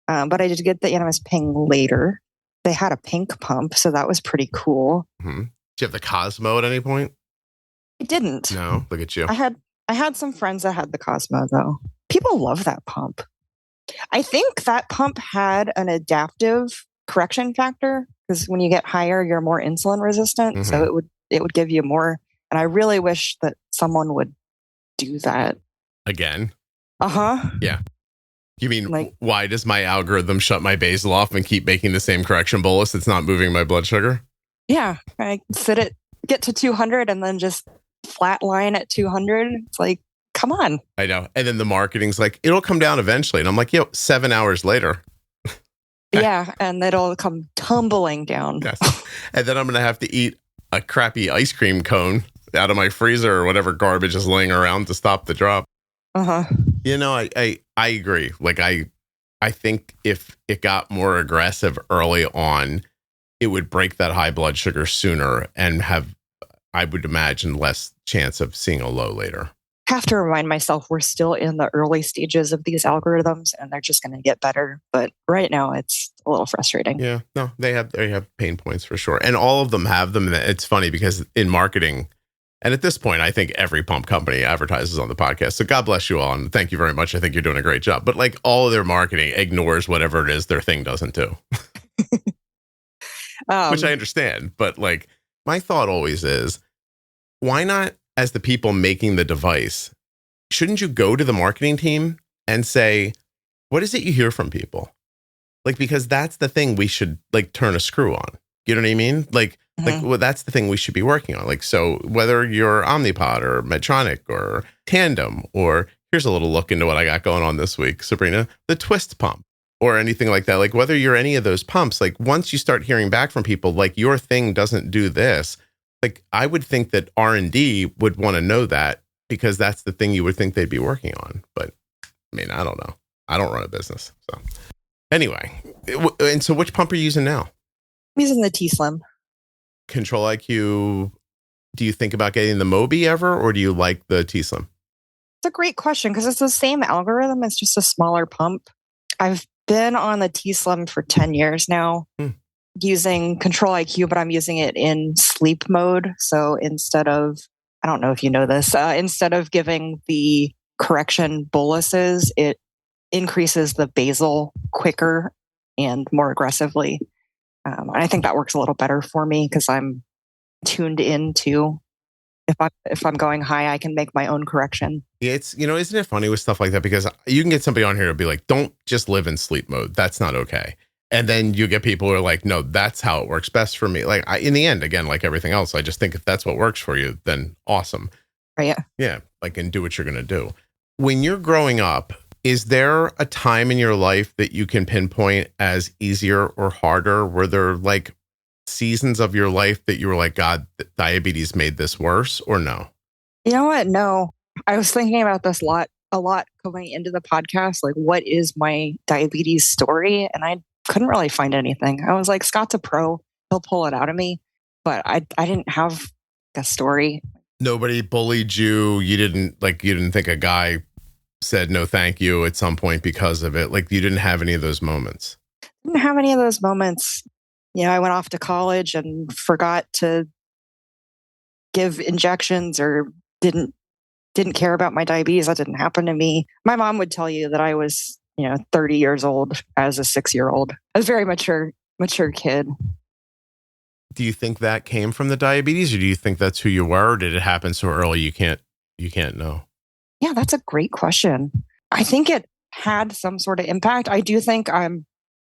but I did get the Animas Ping later. They had a pink pump, so that was pretty cool. Did you have the Cosmo at any point? I didn't. No, look at you. I had some friends that had the Cosmo though. People love that pump. I think that pump had an adaptive correction factor because when you get higher, you're more insulin resistant. So it would give you more. And I really wish that someone would do that again. Yeah. You mean, like, why does my algorithm shut my basal off and keep making the same correction bolus? It's not moving my blood sugar. Yeah, I get to 200 and then just flatline at 200. It's like, come on. I know. And then the marketing's like, it'll come down eventually. And I'm like, 7 hours later. Yeah, and it'll come tumbling down. Yes. And then I'm going to have to eat a crappy ice cream cone out of my freezer or whatever garbage is laying around to stop the drop. You know, I agree. Like, I think if it got more aggressive early on, it would break that high blood sugar sooner and have, I would imagine, less chance of seeing a low later. Have to remind myself we're still in the early stages of these algorithms and they're just going to get better. But right now it's a little frustrating. Yeah, no, they have pain points for sure. And all of them have them. It's funny because in marketing, and at this point, I think every pump company advertises on the podcast. So God bless you all. And thank you very much. I think you're doing a great job. But like, all of their marketing ignores whatever it is their thing doesn't do. Which I understand. But like, my thought always is, why not, as the people making the device, shouldn't you go to the marketing team and say, what is it you hear from people? Like, because that's the thing we should like turn a screw on. You know what I mean? Like, well, that's the thing we should be working on. Like, so whether you're Omnipod or Medtronic or Tandem, or here's a little look into what I got going on this week, Sabrina, the twiist pump or anything like that. Like, whether you're any of those pumps, like once you start hearing back from people, like your thing doesn't do this, like I would think that R&D would want to know that because that's the thing you would think they'd be working on. But I mean, I don't know. I don't run a business. So anyway, and so which pump are you using now? I'm using the T-Slim. Control IQ, do you think about getting the Mobi ever, or do you like the T-Slim? It's a great question because it's the same algorithm. It's just a smaller pump. I've been on the T-Slim for 10 years now using Control IQ, but I'm using it in sleep mode. So instead of, I don't know if you know this, instead of giving the correction boluses, it increases the basal quicker and more aggressively. And I think that works a little better for me because I'm tuned into if I'm going high, I can make my own correction. Yeah, it's, you know, isn't it funny with stuff like that? Because you can get somebody on here to be like, don't just live in sleep mode. That's not okay. And then you get people who are like, no, that's how it works best for me. Like in the end, again, like everything else, I just think if that's what works for you, then awesome. Right, yeah. Yeah. Like, and do what you're going to do. When you're growing up, is there a time in your life that you can pinpoint as easier or harder? Were there like seasons of your life that you were like, God, diabetes made this worse, or no? You know what? No. I was thinking about this a lot going into the podcast. Like, what is my diabetes story? And I couldn't really find anything. I was like, Scott's a pro. He'll pull it out of me. But I didn't have a story. Nobody bullied you. You didn't think a guy said no thank you at some point because of it. Like, you didn't have any of those moments. Didn't have any of those moments. You know, I went off to college and forgot to give injections or didn't care about my diabetes. That didn't happen to me. My mom would tell you that I was, 30 years old as a 6-year-old. I was a very mature kid. Do you think that came from the diabetes, or do you think that's who you were, or did it happen so early you can't know? Yeah, that's a great question. I think it had some sort of impact. I do think I'm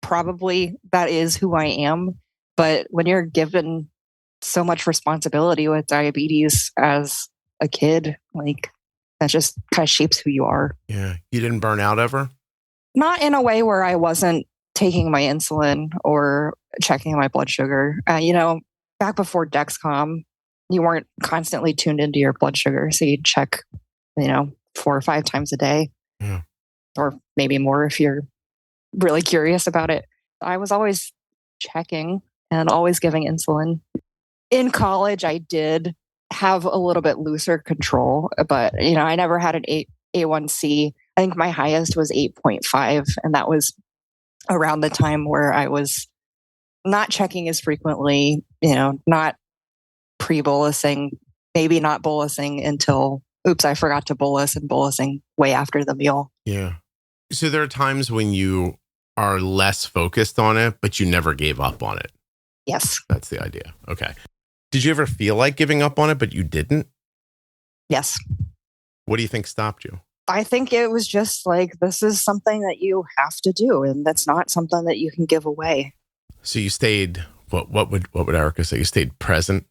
probably that is who I am. But when you're given so much responsibility with diabetes as a kid, like that just kind of shapes who you are. Yeah. You didn't burn out ever? Not in a way where I wasn't taking my insulin or checking my blood sugar. Back before Dexcom, you weren't constantly tuned into your blood sugar. So you'd check, 4 or 5 times a day, or maybe more if you're really curious about it. I was always checking and always giving insulin. In college, I did have a little bit looser control, but I never had an A1C. I think my highest was 8.5, and that was around the time where I was not checking as frequently, not pre-bolusing, maybe not bolusing until, I forgot to bolus, and bolusing way after the meal. Yeah. So there are times when you are less focused on it, but you never gave up on it. Yes. That's the idea. Okay. Did you ever feel like giving up on it, but you didn't? Yes. What do you think stopped you? I think it was just like, this is something that you have to do, and that's not something that you can give away. So you stayed, what would Erica say? You stayed present?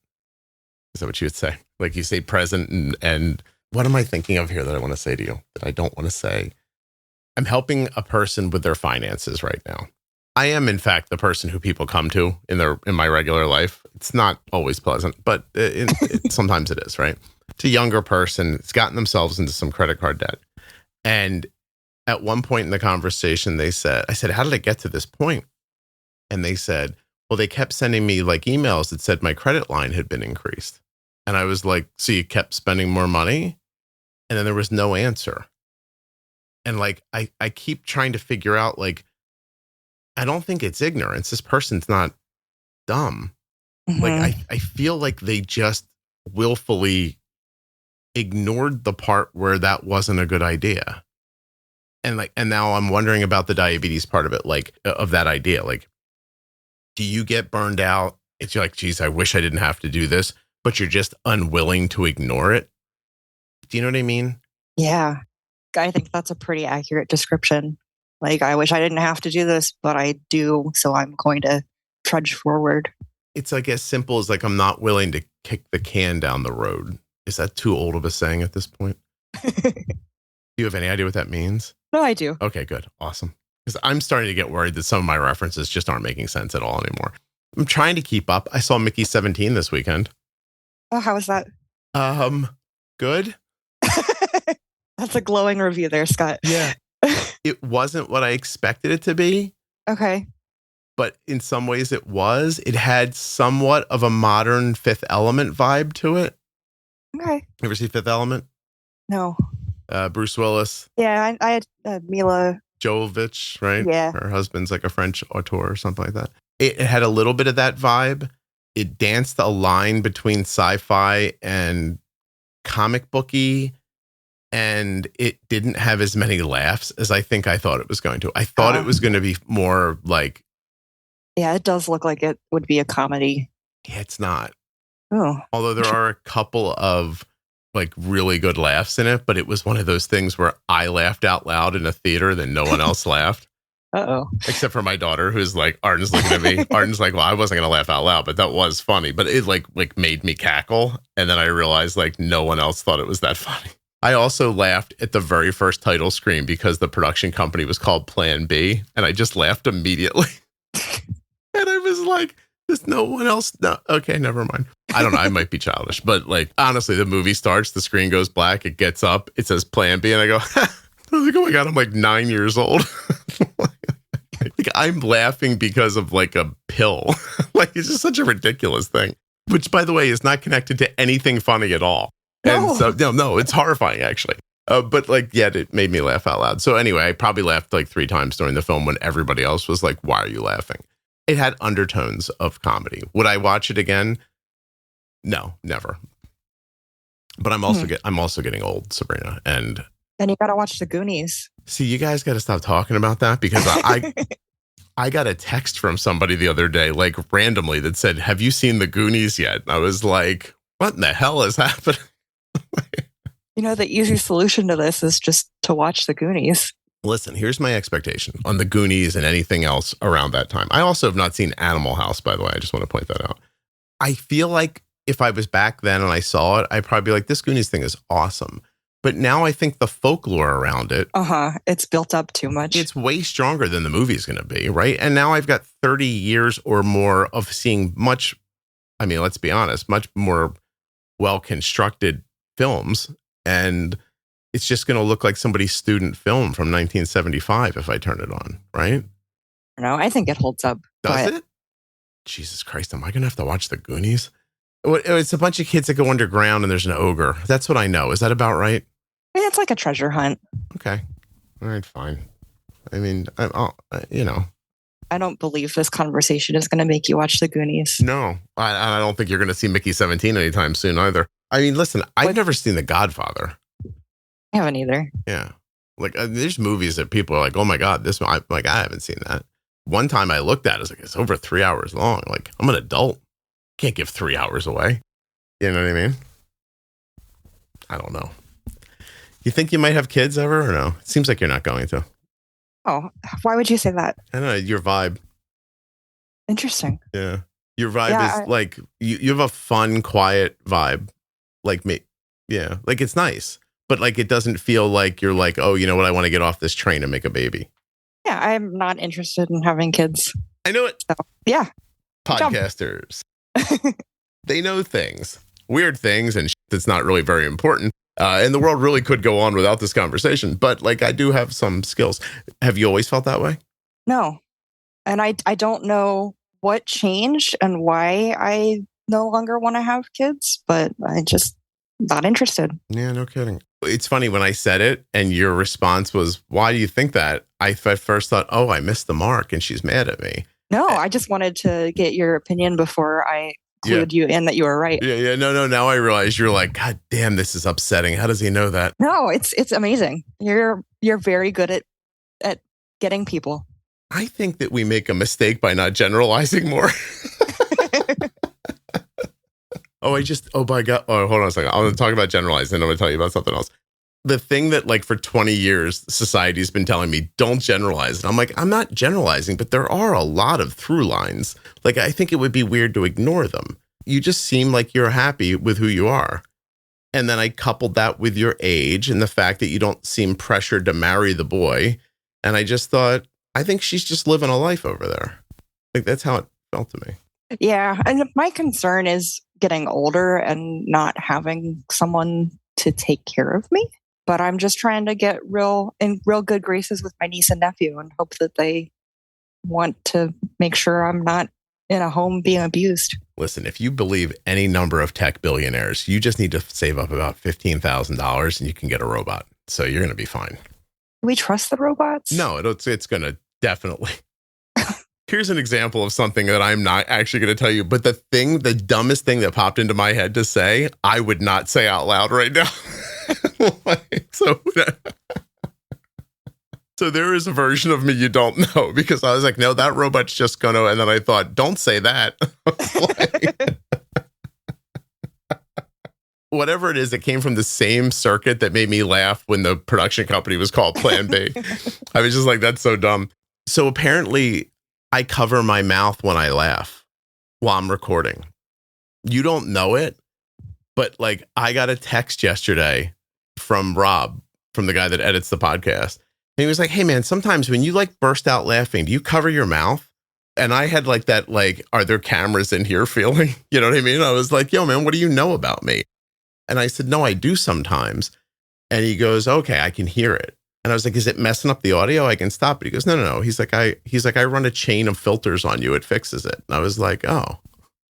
Is that what you would say? Like you stayed present and what am I thinking of here that I want to say to you that I don't want to say? I'm helping a person with their finances right now. I am, in fact, the person who people come to in my regular life. It's not always pleasant, but sometimes it is, right? It's a younger person. It's gotten themselves into some credit card debt. And at one point in the conversation, I said, how did I get to this point? And they said, well, they kept sending me like emails that said my credit line had been increased. And I was like, so you kept spending more money? And then there was no answer. And like, I keep trying to figure out, like, I don't think it's ignorance. This person's not dumb. Mm-hmm. Like, I feel like they just willfully ignored the part where that wasn't a good idea. And now I'm wondering about the diabetes part of it, like, of that idea. Like, do you get burned out? It's like, geez, I wish I didn't have to do this, but you're just unwilling to ignore it. Do you know what I mean? Yeah. I think that's a pretty accurate description. Like, I wish I didn't have to do this, but I do. So I'm going to trudge forward. It's like as simple as like, I'm not willing to kick the can down the road. Is that too old of a saying at this point? Do you have any idea what that means? No, I do. Okay, good. Awesome. Because I'm starting to get worried that some of my references just aren't making sense at all anymore. I'm trying to keep up. I saw Mickey 17 this weekend. Oh, how was that? Good. That's a glowing review there, Scott. Yeah. It wasn't what I expected it to be. Okay. But in some ways it was. It had somewhat of a modern Fifth Element vibe to it. Okay. Ever see Fifth Element? No. Bruce Willis. Yeah, I had Mila Jovovich, right? Yeah. Her husband's like a French auteur or something like that. It had a little bit of that vibe. It danced a line between sci-fi and comic booky. And it didn't have as many laughs as I think I thought it was going to. I thought it was going to be more like... Yeah, it does look like it would be a comedy. Yeah, it's not. Oh. Although there are a couple of like really good laughs in it, but it was one of those things where I laughed out loud in a theater, then no one else laughed. Uh-oh. Except for my daughter, who's like, Arden's looking at me. Arden's like, well, I wasn't going to laugh out loud, but that was funny. But it like made me cackle. And then I realized like no one else thought it was that funny. I also laughed at the very first title screen because the production company was called Plan B. And I just laughed immediately. And I was like, there's no one else. No. Okay, never mind. I don't know. I might be childish. But like, honestly, the movie starts, the screen goes black, it gets up, it says Plan B. And I go, I was like, oh my God, I'm like 9 years old. Like, I'm laughing because of like a pill. Like, it's just such a ridiculous thing. Which, by the way, is not connected to anything funny at all. No. And so, no, it's horrifying, actually. But like, yeah, it made me laugh out loud. So anyway, I probably laughed like 3 times during the film when everybody else was like, why are you laughing? It had undertones of comedy. Would I watch it again? No, never. But I'm also getting old, Sabrina. And then you got to watch The Goonies. See, you guys got to stop talking about that because I got a text from somebody the other day, like randomly, that said, have you seen The Goonies yet? And I was like, what in the hell is happening? The easy solution to this is just to watch The Goonies. Listen, here's my expectation on the Goonies and anything else around that time. I also have not seen Animal House, by the way. I just want to point that out. I feel like if I was back then and I saw it, I'd probably be like, this Goonies thing is awesome. But now I think the folklore around it. It's built up too much. It's way stronger than the movie's going to be, right? And now I've got 30 years or more of seeing let's be honest, much more well-constructed films. And it's just going to look like somebody's student film from 1975 if I turn it on, right? No, I think it holds up. Does it? Jesus Christ, am I going to have to watch the Goonies? It's a bunch of kids that go underground and there's an ogre. That's what I know. Is that about right? It's like a treasure hunt. Okay. All right, fine. I mean, I don't believe this conversation is going to make you watch the Goonies. No, I don't think you're going to see Mickey 17 anytime soon either. I mean, listen, I've never seen The Godfather. I haven't either. Yeah. Like, there's movies that people are like, oh my God, this one, I haven't seen that. One time I looked at it, I was like, it's over 3 hours long. Like, I'm an adult. Can't give 3 hours away. You know what I mean? I don't know. You think you might have kids ever or no? It seems like you're not going to. Oh, why would you say that? I don't know. Your vibe. Interesting. Yeah. Your vibe is like, you have a fun, quiet vibe. Like me. Yeah. Like, it's nice. But like, it doesn't feel like you're like, oh, you know what? I want to get off this train and make a baby. Yeah. I'm not interested in having kids. I know it. So, yeah. Podcasters. They know things, weird things, and that's not really very important. And the world really could go on without this conversation. But like, I do have some skills. Have you always felt that way? No. And I don't know what changed and why I no longer want to have kids, but I just not interested. Yeah, no kidding. It's funny when I said it and your response was, why do you think that? I first thought, oh, I missed the mark and she's mad at me. No, I just wanted to get your opinion before I clued you in that you were right. Yeah. No. Now I realize you're like, God damn, this is upsetting. How does he know that? No, it's amazing. You're very good at getting people. I think that we make a mistake by not generalizing more. Oh my God. Oh, hold on a second. I'm going to talk about generalizing and I'm going to tell you about something else. The thing that like for 20 years, society's been telling me, don't generalize. And I'm like, I'm not generalizing, but there are a lot of through lines. Like, I think it would be weird to ignore them. You just seem like you're happy with who you are. And then I coupled that with your age and the fact that you don't seem pressured to marry the boy. And I just thought, I think she's just living a life over there. Like, that's how it felt to me. Yeah. And my concern is getting older and not having someone to take care of me. But I'm just trying to get real good graces with my niece and nephew and hope that they want to make sure I'm not in a home being abused. Listen, if you believe any number of tech billionaires, you just need to save up about $15,000 and you can get a robot. So you're going to be fine. Do we trust the robots? No, it's going to definitely. Here's an example of something that I'm not actually going to tell you, but the dumbest thing that popped into my head to say, I would not say out loud right now. So there is a version of me you don't know, because I was like, no, that robot's just gonna, and then I thought, don't say that. Whatever it is, it came from the same circuit that made me laugh when the production company was called Plan B. I was just like, that's so dumb. So apparently I cover my mouth when I laugh while I'm recording. You don't know it, but like I got a text yesterday from Rob, from the guy that edits the podcast. And he was like, hey man, sometimes when you like burst out laughing, do you cover your mouth? And I had like that, like, are there cameras in here feeling? You know what I mean? I was like, yo man, what do you know about me? And I said, no, I do sometimes. And he goes, okay, I can hear it. And I was like, is it messing up the audio? I can stop it. He goes, no. He's like, I run a chain of filters on you. It fixes it. And I was like, oh,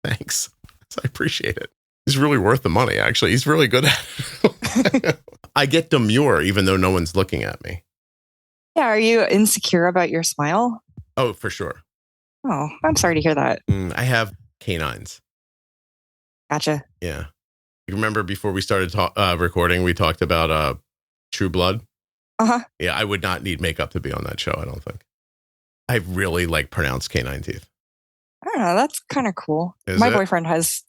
thanks. So I appreciate it. He's really worth the money, actually. He's really good at it. I get demure even though no one's looking at me. Yeah. Are you insecure about your smile? Oh, for sure. Oh, I'm sorry to hear that. I have canines. Gotcha. Yeah. You remember before we started recording, we talked about True Blood? Uh-huh. Yeah, I would not need makeup to be on that show, I don't think. I really like pronounced canine teeth. I don't know. That's kind of cool. Is My it? boyfriend has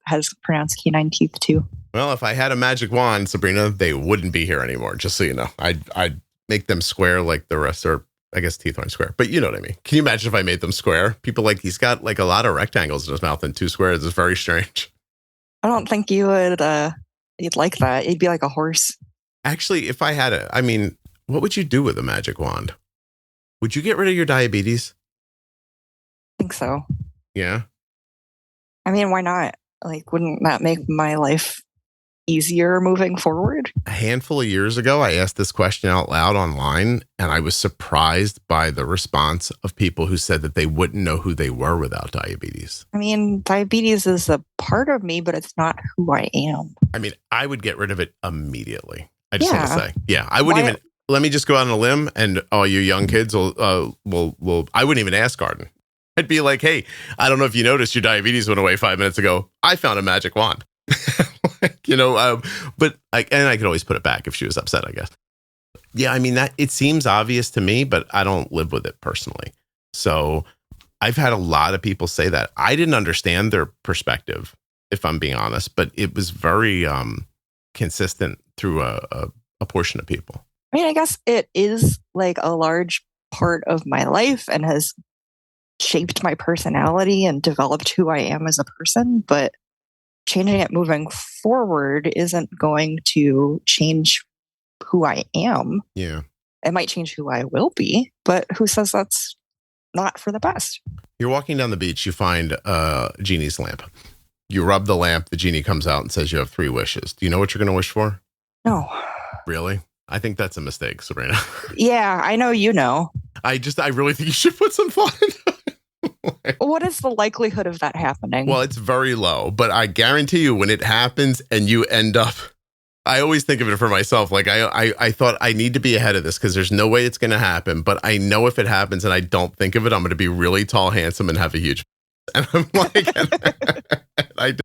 pronounced canine teeth too. Well, if I had a magic wand, Sabrina, they wouldn't be here anymore, just so you know. I'd make them square like the rest, or I guess teeth aren't square, but you know what I mean. Can you imagine if I made them square? People like, he's got like a lot of rectangles in his mouth and 2 squares. It's very strange. I don't think you would, you'd like that. You'd be like a horse. Actually, if I had what would you do with a magic wand? Would you get rid of your diabetes? I think so. Yeah. I mean, why not? Like, wouldn't that make my life easier moving forward? A handful of years ago, I asked this question out loud online, and I was surprised by the response of people who said that they wouldn't know who they were without diabetes. I mean, diabetes is a part of me, but it's not who I am. I mean, I would get rid of it immediately. I just want to say, I wouldn't Why- even, let me just go out on a limb, and all you young kids will I wouldn't even ask Garden. I'd be like, hey, I don't know if you noticed your diabetes went away 5 minutes ago. I found a magic wand. But I could always put it back if she was upset, I guess. Yeah, I mean, that it seems obvious to me, but I don't live with it personally. So I've had a lot of people say that. I didn't understand their perspective, if I'm being honest, but it was very consistent through a portion of people. I mean, I guess it is like a large part of my life and has shaped my personality and developed who I am as a person, but changing it moving forward isn't going to change who I am. Yeah. It might change who I will be, but who says that's not for the best? You're walking down the beach, you find a genie's lamp. You rub the lamp, the genie comes out and says you have 3 wishes. Do you know what you're going to wish for? No. Really? I think that's a mistake, Sabrina. Yeah, I know you know. I really think you should put some thought into it. What is the likelihood of that happening? Well, it's very low, but I guarantee you when it happens and you end up, I always think of it for myself. Like I thought I need to be ahead of this because there's no way it's going to happen. But I know if it happens and I don't think of it, I'm going to be really tall, handsome, and have a huge. And I'm like, I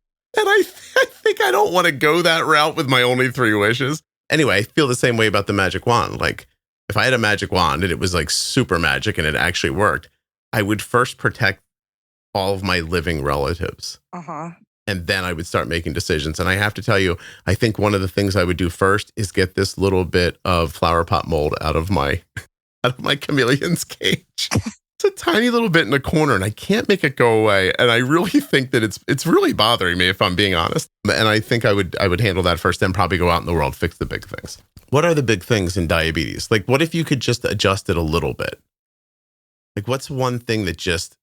think I don't want to go that route with my only 3 wishes. Anyway, I feel the same way about the magic wand. Like if I had a magic wand and it was like super magic and it actually worked, I would first protect all of my living relatives. And then I would start making decisions. And I have to tell you, I think one of the things I would do first is get this little bit of flower pot mold out of my chameleon's cage. It's a tiny little bit in the corner and I can't make it go away. And I really think that it's really bothering me, if I'm being honest. And I think I would handle that first, then probably go out in the world, fix the big things. What are the big things in diabetes? Like, what if you could just adjust it a little bit? Like, what's one thing that just,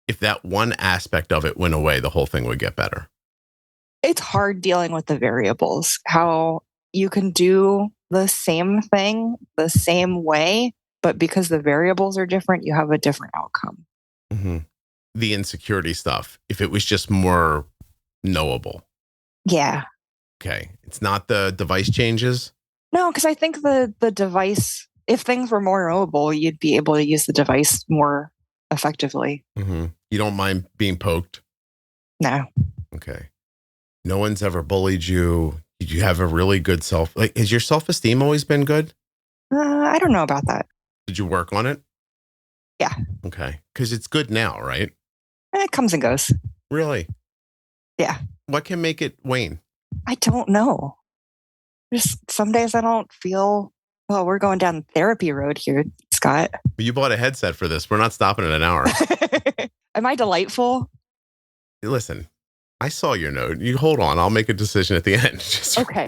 if that one aspect of it went away, the whole thing would get better? It's hard dealing with the variables, how you can do the same thing the same way, but because the variables are different, you have a different outcome. Mm-hmm. The insecurity stuff, if it was just more knowable. Yeah. Okay. It's not the device changes? No, because I think the device, if things were more knowable, you'd be able to use the device more effectively. Mm-hmm. You don't mind being poked? No. Okay. No one's ever bullied you. You have a really good has your self-esteem always been good? I don't know about that. Did you work on it? Yeah. Okay. Because it's good now, right? It comes and goes. Really? Yeah. What can make it wane? I don't know. Just some days I don't feel, well, we're going down the therapy road here, Scott. You bought a headset for this. We're not stopping in an hour. Am I delightful? Listen, I saw your note. You hold on. I'll make a decision at the end. Okay.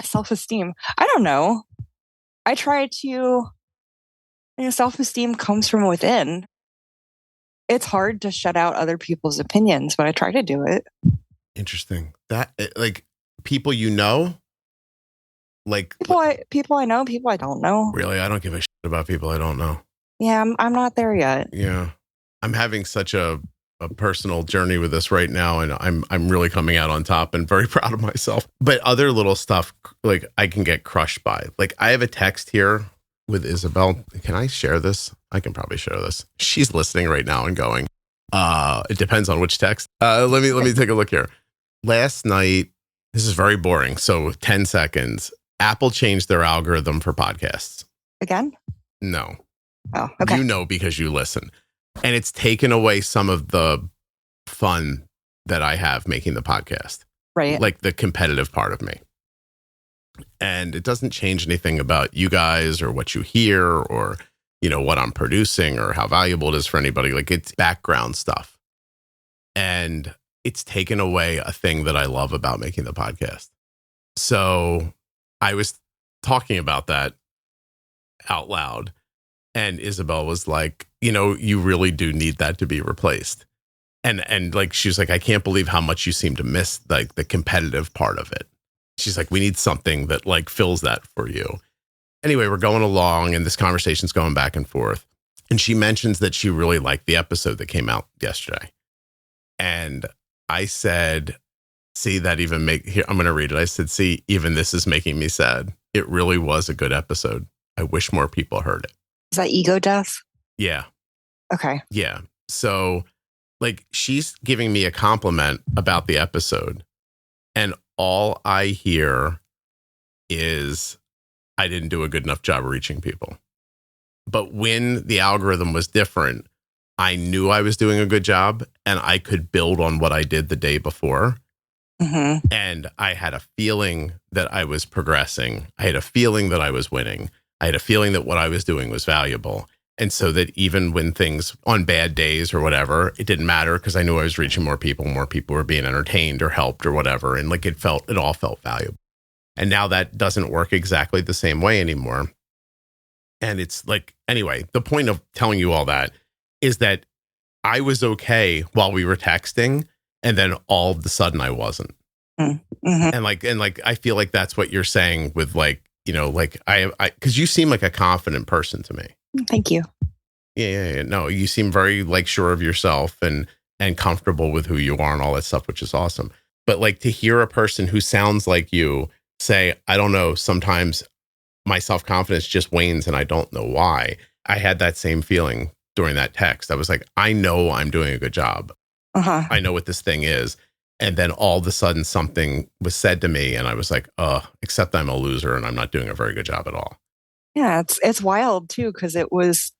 Self-esteem. I don't know. I try to, self-esteem comes from within. It's hard to shut out other people's opinions, but I try to do it. Interesting. That, like, people you know? Like people I know, people I don't know. Really? I don't give a shit about people I don't know. Yeah, I'm not there yet. Yeah. I'm having such a personal journey with this right now, and I'm really coming out on top and very proud of myself. But other little stuff, like, I can get crushed by. Like, I have a text here with Isabel. Can I share this? I can probably share this. She's listening right now and going, it depends on which text. Let me take a look here. Last night, this is very boring, so 10 seconds. Apple changed their algorithm for podcasts. Again? No. Oh, okay. You know, because you listen. And it's taken away some of the fun that I have making the podcast. Right. Like the competitive part of me. And it doesn't change anything about you guys or what you hear or, what I'm producing or how valuable it is for anybody. Like, it's background stuff. And it's taken away a thing that I love about making the podcast. So I was talking about that out loud. And Isabel was like, you really do need that to be replaced. And like, she was like, I can't believe how much you seem to miss like the competitive part of it. She's like, we need something that like fills that for you. Anyway, we're going along and this conversation's going back and forth. And she mentions that she really liked the episode that came out yesterday. And I said, see, that even here, I'm going to read it. I said, see, even this is making me sad. It really was a good episode. I wish more people heard it. Is that ego death? Yeah. Okay. Yeah. So like, she's giving me a compliment about the episode. And all I hear is I didn't do a good enough job of reaching people. But when the algorithm was different, I knew I was doing a good job and I could build on what I did the day before. Mm-hmm. And I had a feeling that I was progressing. I had a feeling that I was winning. I had a feeling that what I was doing was valuable. And so that even when things on bad days or whatever, it didn't matter because I knew I was reaching more people were being entertained or helped or whatever. And like, it all felt valuable. And now that doesn't work exactly the same way anymore. And it's like, anyway, the point of telling you all that is that I was okay while we were texting. And then all of a sudden I wasn't. Mm-hmm. And like, I feel like that's what you're saying with like, because you seem like a confident person to me. Thank you. Yeah. No, you seem very like sure of yourself and comfortable with who you are and all that stuff, which is awesome. But like, to hear a person who sounds like you say, I don't know, sometimes my self-confidence just wanes and I don't know why. I had that same feeling during that text. I was like, I know I'm doing a good job. Uh-huh. I know what this thing is. And then all of a sudden something was said to me and I was like, except I'm a loser and I'm not doing a very good job at all. Yeah, it's wild too, because it was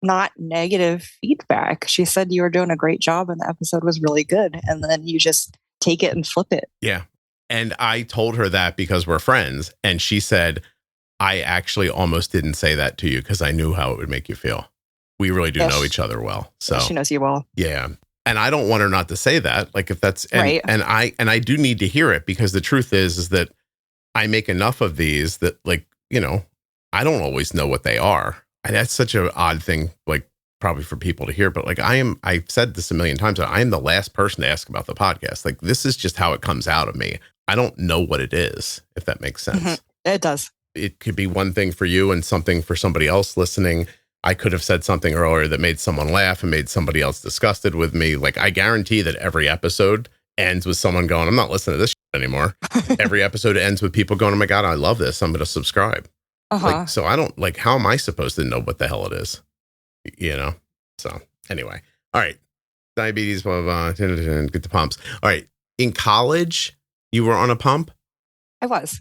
not negative feedback. She said you were doing a great job and the episode was really good. And then you just take it and flip it. Yeah. And I told her that because we're friends. And she said, I actually almost didn't say that to you because I knew how it would make you feel. We really do know each other well. So she knows you well. Yeah. And I don't want her not to say that. Like, if that's right. And I do need to hear it, because the truth is that I make enough of these that, like, I don't always know what they are. And that's such an odd thing, like, probably for people to hear. But like, I've said this a million times, I am the last person to ask about the podcast. Like, this is just how it comes out of me. I don't know what it is, if that makes sense. Mm-hmm. It does. It could be one thing for you and something for somebody else listening. I could have said something earlier that made someone laugh and made somebody else disgusted with me. Like, I guarantee that every episode ends with someone going, I'm not listening to this shit anymore. Every episode ends with people going, oh my God, I love this. I'm going to subscribe. Uh-huh. Like, so I don't, like, how am I supposed to know what the hell it is? So anyway, all right. Diabetes, blah, blah, blah, get the pumps. All right. In college, you were on a pump? I was.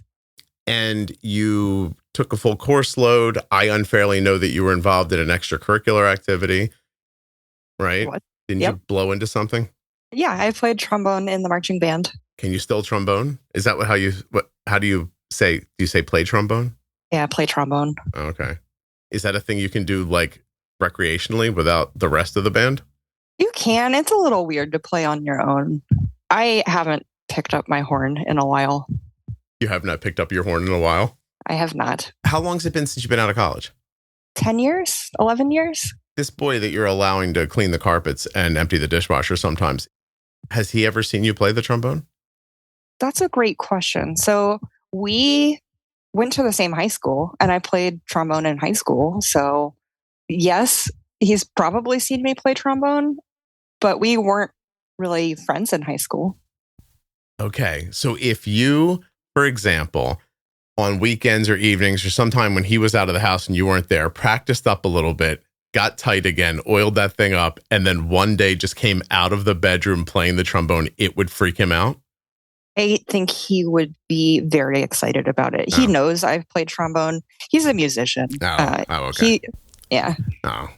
And you took a full course load. I unfairly know that you were involved in an extracurricular activity, right? What? Didn't you blow into something? Yeah, I played trombone in the marching band. Can you still trombone? Is that how do you say, play trombone? Yeah, play trombone. Okay. Is that a thing you can do like recreationally without the rest of the band? You can. It's a little weird to play on your own. I haven't picked up my horn in a while. You have not picked up your horn in a while? I have not. How long has it been since you've been out of college? 10 years? 11 years? This boy that you're allowing to clean the carpets and empty the dishwasher sometimes, has he ever seen you play the trombone? That's a great question. So we went to the same high school and I played trombone in high school. So yes, he's probably seen me play trombone, but we weren't really friends in high school. Okay. So if you, for example, on weekends or evenings or sometime when he was out of the house and you weren't there, practiced up a little bit, got tight again, oiled that thing up, and then one day just came out of the bedroom playing the trombone, it would freak him out? I think he would be very excited about it. He knows I've played trombone. He's a musician. Okay.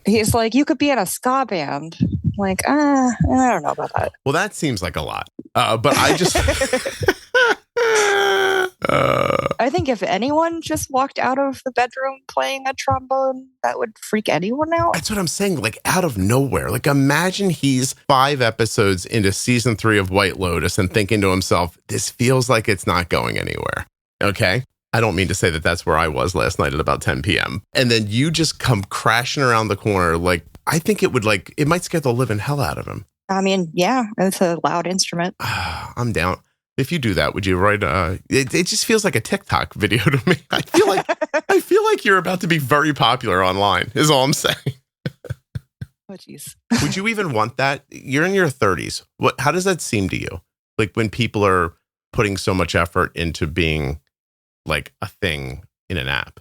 He's like, you could be in a ska band. I'm like, I don't know about that. Well, that seems like a lot. But I just... I think if anyone just walked out of the bedroom playing a trombone, that would freak anyone out. That's what I'm saying. Like out of nowhere. Like imagine he's 5 episodes into season 3 of White Lotus and thinking to himself, this feels like it's not going anywhere. Okay. I don't mean to say that that's where I was last night at about 10 p.m. And then you just come crashing around the corner. Like, I think it might scare the living hell out of him. I mean, yeah, it's a loud instrument. I'm down. If you do that, would you write it just feels like a TikTok video to me. I feel like you're about to be very popular online, is all I'm saying. Oh, jeez. Would you even want that? You're in your 30s. How does that seem to you? Like when people are putting so much effort into being like a thing in an app?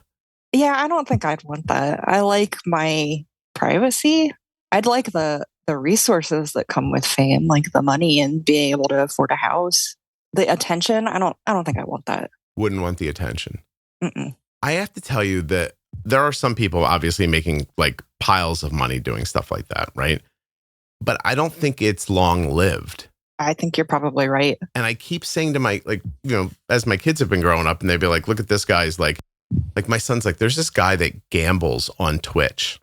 Yeah, I don't think I'd want that. I like my privacy. I'd like the resources that come with fame, like the money and being able to afford a house. The attention, I don't think I want that. Wouldn't want the attention. Mm-mm. I have to tell you that there are some people obviously making like piles of money doing stuff like that, right? But I don't think it's long lived. I think you're probably right. And I keep saying to my, like, you know, as my kids have been growing up and they'd be like, look at this guy's like my son's like, there's this guy that gambles on Twitch.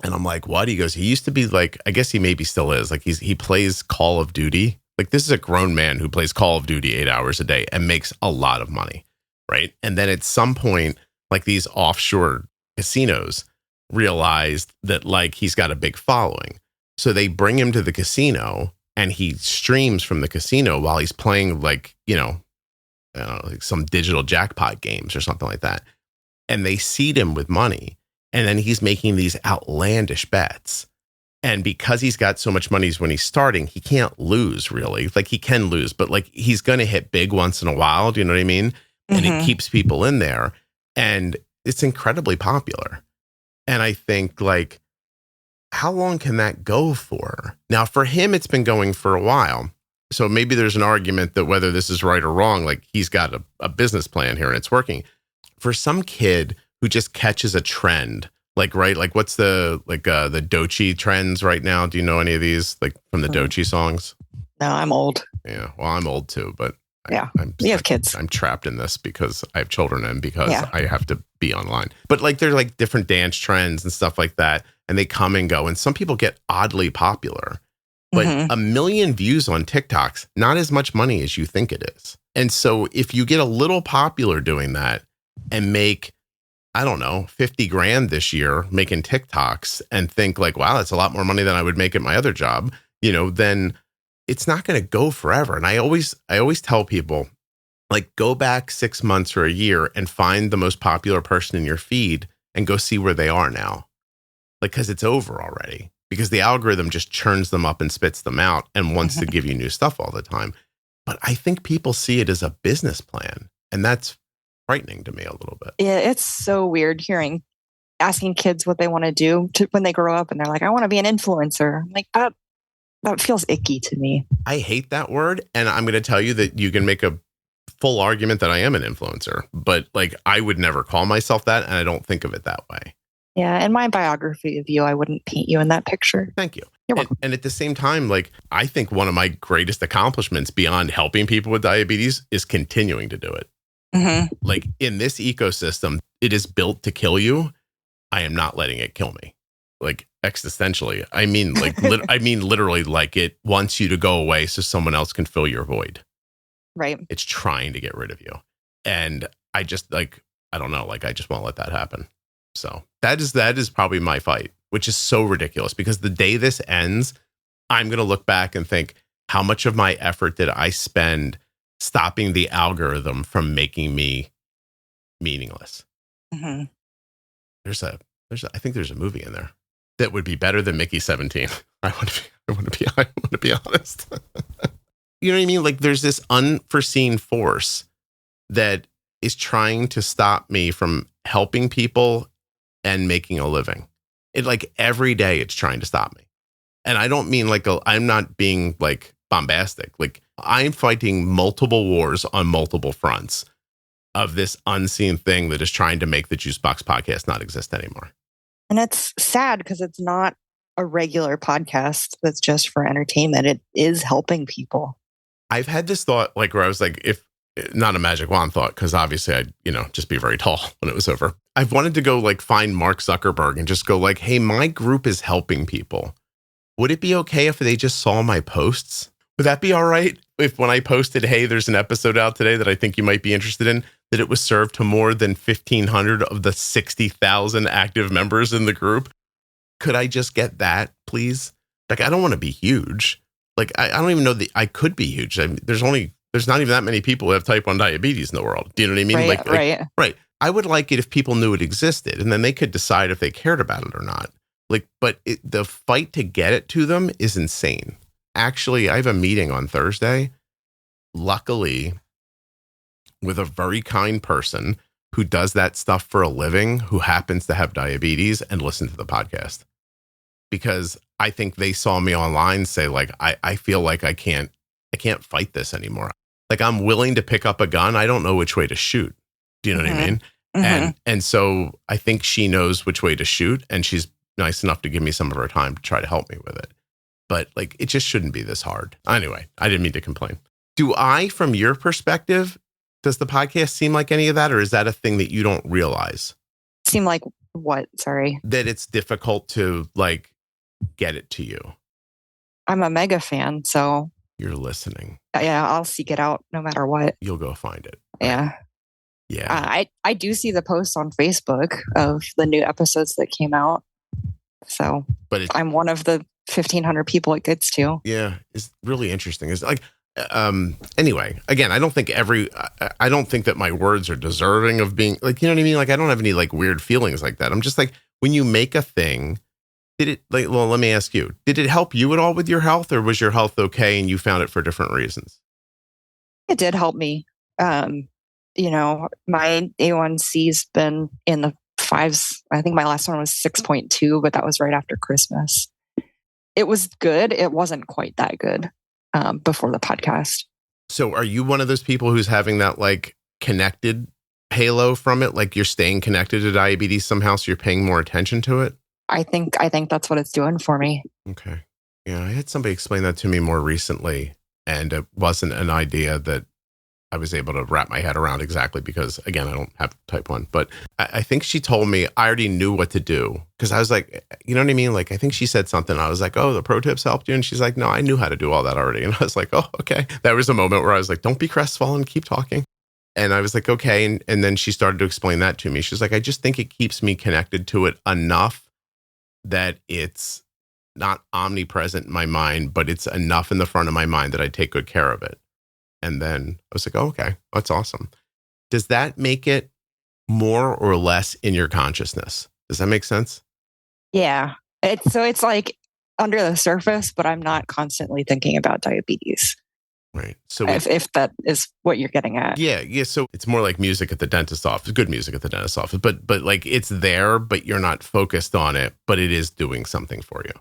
And I'm like, what? He goes, he used to be like, I guess he maybe still is. Like he plays Call of Duty. Like this is a grown man who plays Call of Duty 8 hours a day and makes a lot of money. Right. And then at some point, like these offshore casinos realized that like he's got a big following. So they bring him to the casino and he streams from the casino while he's playing like, you know, like some digital jackpot games or something like that. And they seed him with money. And then he's making these outlandish bets. And because he's got so much money when he's starting, he can't lose really. Like he can lose, but like he's going to hit big once in a while. Do you know what I mean? And it keeps people in there. And it's incredibly popular. And I think like, how long can that go for? Now, for him, it's been going for a while. So maybe there's an argument that whether this is right or wrong, like he's got a business plan here and it's working. For some kid who just catches a trend, like, right? Like what's the Doechii trends right now? Do you know any of these, like from the Doechii songs? No, I'm old. Yeah, well, I'm old too, but yeah, you have kids. I'm trapped in this because I have children and because I have to be online. But like there's like different dance trends and stuff like that. And they come and go. And some people get oddly popular. But 1 million views on TikToks, not as much money as you think it is. And so if you get a little popular doing that and make, I don't know, 50 grand this year making TikToks and think like, wow, that's a lot more money than I would make at my other job, you know, then it's not going to go forever. And I always tell people, like, go back 6 months or a year and find the most popular person in your feed and go see where they are now. Like, because it's over already. Because the algorithm just churns them up and spits them out and wants to give you new stuff all the time. But I think people see it as a business plan. And that's frightening to me a little bit. Yeah, it's so weird asking kids what they want to do when they grow up and they're like, I want to be an influencer. I'm like, that feels icky to me. I hate that word. And I'm going to tell you that you can make a full argument that I am an influencer. But like, I would never call myself that. And I don't think of it that way. Yeah, in my biography of you, I wouldn't paint you in that picture. Thank you. You're welcome. And at the same time, like, I think one of my greatest accomplishments beyond helping people with diabetes is continuing to do it. Like, in this ecosystem, it is built to kill you. I am not letting it kill me. Like, existentially. I mean, like, literally, like, it wants you to go away so someone else can fill your void. Right. It's trying to get rid of you. And I just, like, I don't know, like, I just won't let that happen. So that is probably my fight, which is so ridiculous because the day this ends, I'm going to look back and think, how much of my effort did I spend stopping the algorithm from making me meaningless? I think there's a movie in there that would be better than Mickey 17. I want to be honest. You know what I mean? Like there's this unforeseen force that is trying to stop me from helping people and making a living. It like every day it's trying to stop me. And I don't mean like I'm not being like bombastic. Like I'm fighting multiple wars on multiple fronts of this unseen thing that is trying to make the Juicebox podcast not exist anymore. And it's sad because it's not a regular podcast that's just for entertainment. It is helping people. I've had this thought like where I was like, if not a magic wand thought, because obviously I'd, just be very tall when it was over. I've wanted to go like find Mark Zuckerberg and just go like, hey, my group is helping people. Would it be okay if they just saw my posts? Would that be all right if when I posted, hey, there's an episode out today that I think you might be interested in, that it was served to more than 1,500 of the 60,000 active members in the group? Could I just get that, please? Like, I don't want to be huge. Like, I don't even know that I could be huge. I mean, there's not even that many people who have type 1 diabetes in the world. Do you know what I mean? Right, Right. I would like it if people knew it existed, and then they could decide if they cared about it or not. But the fight to get it to them is insane. Actually, I have a meeting on Thursday, luckily, with a very kind person who does that stuff for a living, who happens to have diabetes and listen to the podcast. Because I think they saw me online say, like, I feel like I can't fight this anymore. Like, I'm willing to pick up a gun. I don't know which way to shoot. Do you know what I mean? And so I think she knows which way to shoot, and she's nice enough to give me some of her time to try to help me with it. But like, it just shouldn't be this hard. Anyway, I didn't mean to complain. Do I, from your perspective, does the podcast seem like any of that, or is that a thing that you don't realize? Seem like what? Sorry. That it's difficult to like get it to you. I'm a mega fan, so you're listening. Yeah, I'll seek it out no matter what. You'll go find it. Yeah. Yeah. I do see the posts on Facebook of the new episodes that came out. So, but I'm one of the 1,500 people it gets to. Yeah, it's really interesting. It's like, anyway, again, I don't think that my words are deserving of being like, you know what I mean? Like, I don't have any like weird feelings like that. I'm just like, when you make a thing, let me ask you, did it help you at all with your health, or was your health okay and you found it for different reasons? It did help me. My A1C's been in the 5s. I think my last one was 6.2, but that was right after Christmas. It was good. It wasn't quite that good before the podcast. So are you one of those people who's having that like connected halo from it? Like, you're staying connected to diabetes somehow, so you're paying more attention to it? I think that's what it's doing for me. Okay. Yeah, I had somebody explain that to me more recently, and it wasn't an idea that I was able to wrap my head around exactly, because, again, I don't have type 1. But I think she told me I already knew what to do, because I was like, you know what I mean? Like, I think she said something. I was like, oh, the pro tips helped you? And she's like, no, I knew how to do all that already. And I was like, oh, okay. That was a moment where I was like, don't be crestfallen, keep talking. And I was like, okay. And then she started to explain that to me. She's like, I just think it keeps me connected to it enough that it's not omnipresent in my mind, but it's enough in the front of my mind that I take good care of it. And then I was like, oh, okay, that's awesome. Does that make it more or less in your consciousness? Does that make sense? Yeah. It's like under the surface, but I'm not constantly thinking about diabetes. Right. So if that is what you're getting at. Yeah. Yeah. So it's more like music at the dentist's office, good music at the dentist's office, but like it's there, but you're not focused on it, but it is doing something for you.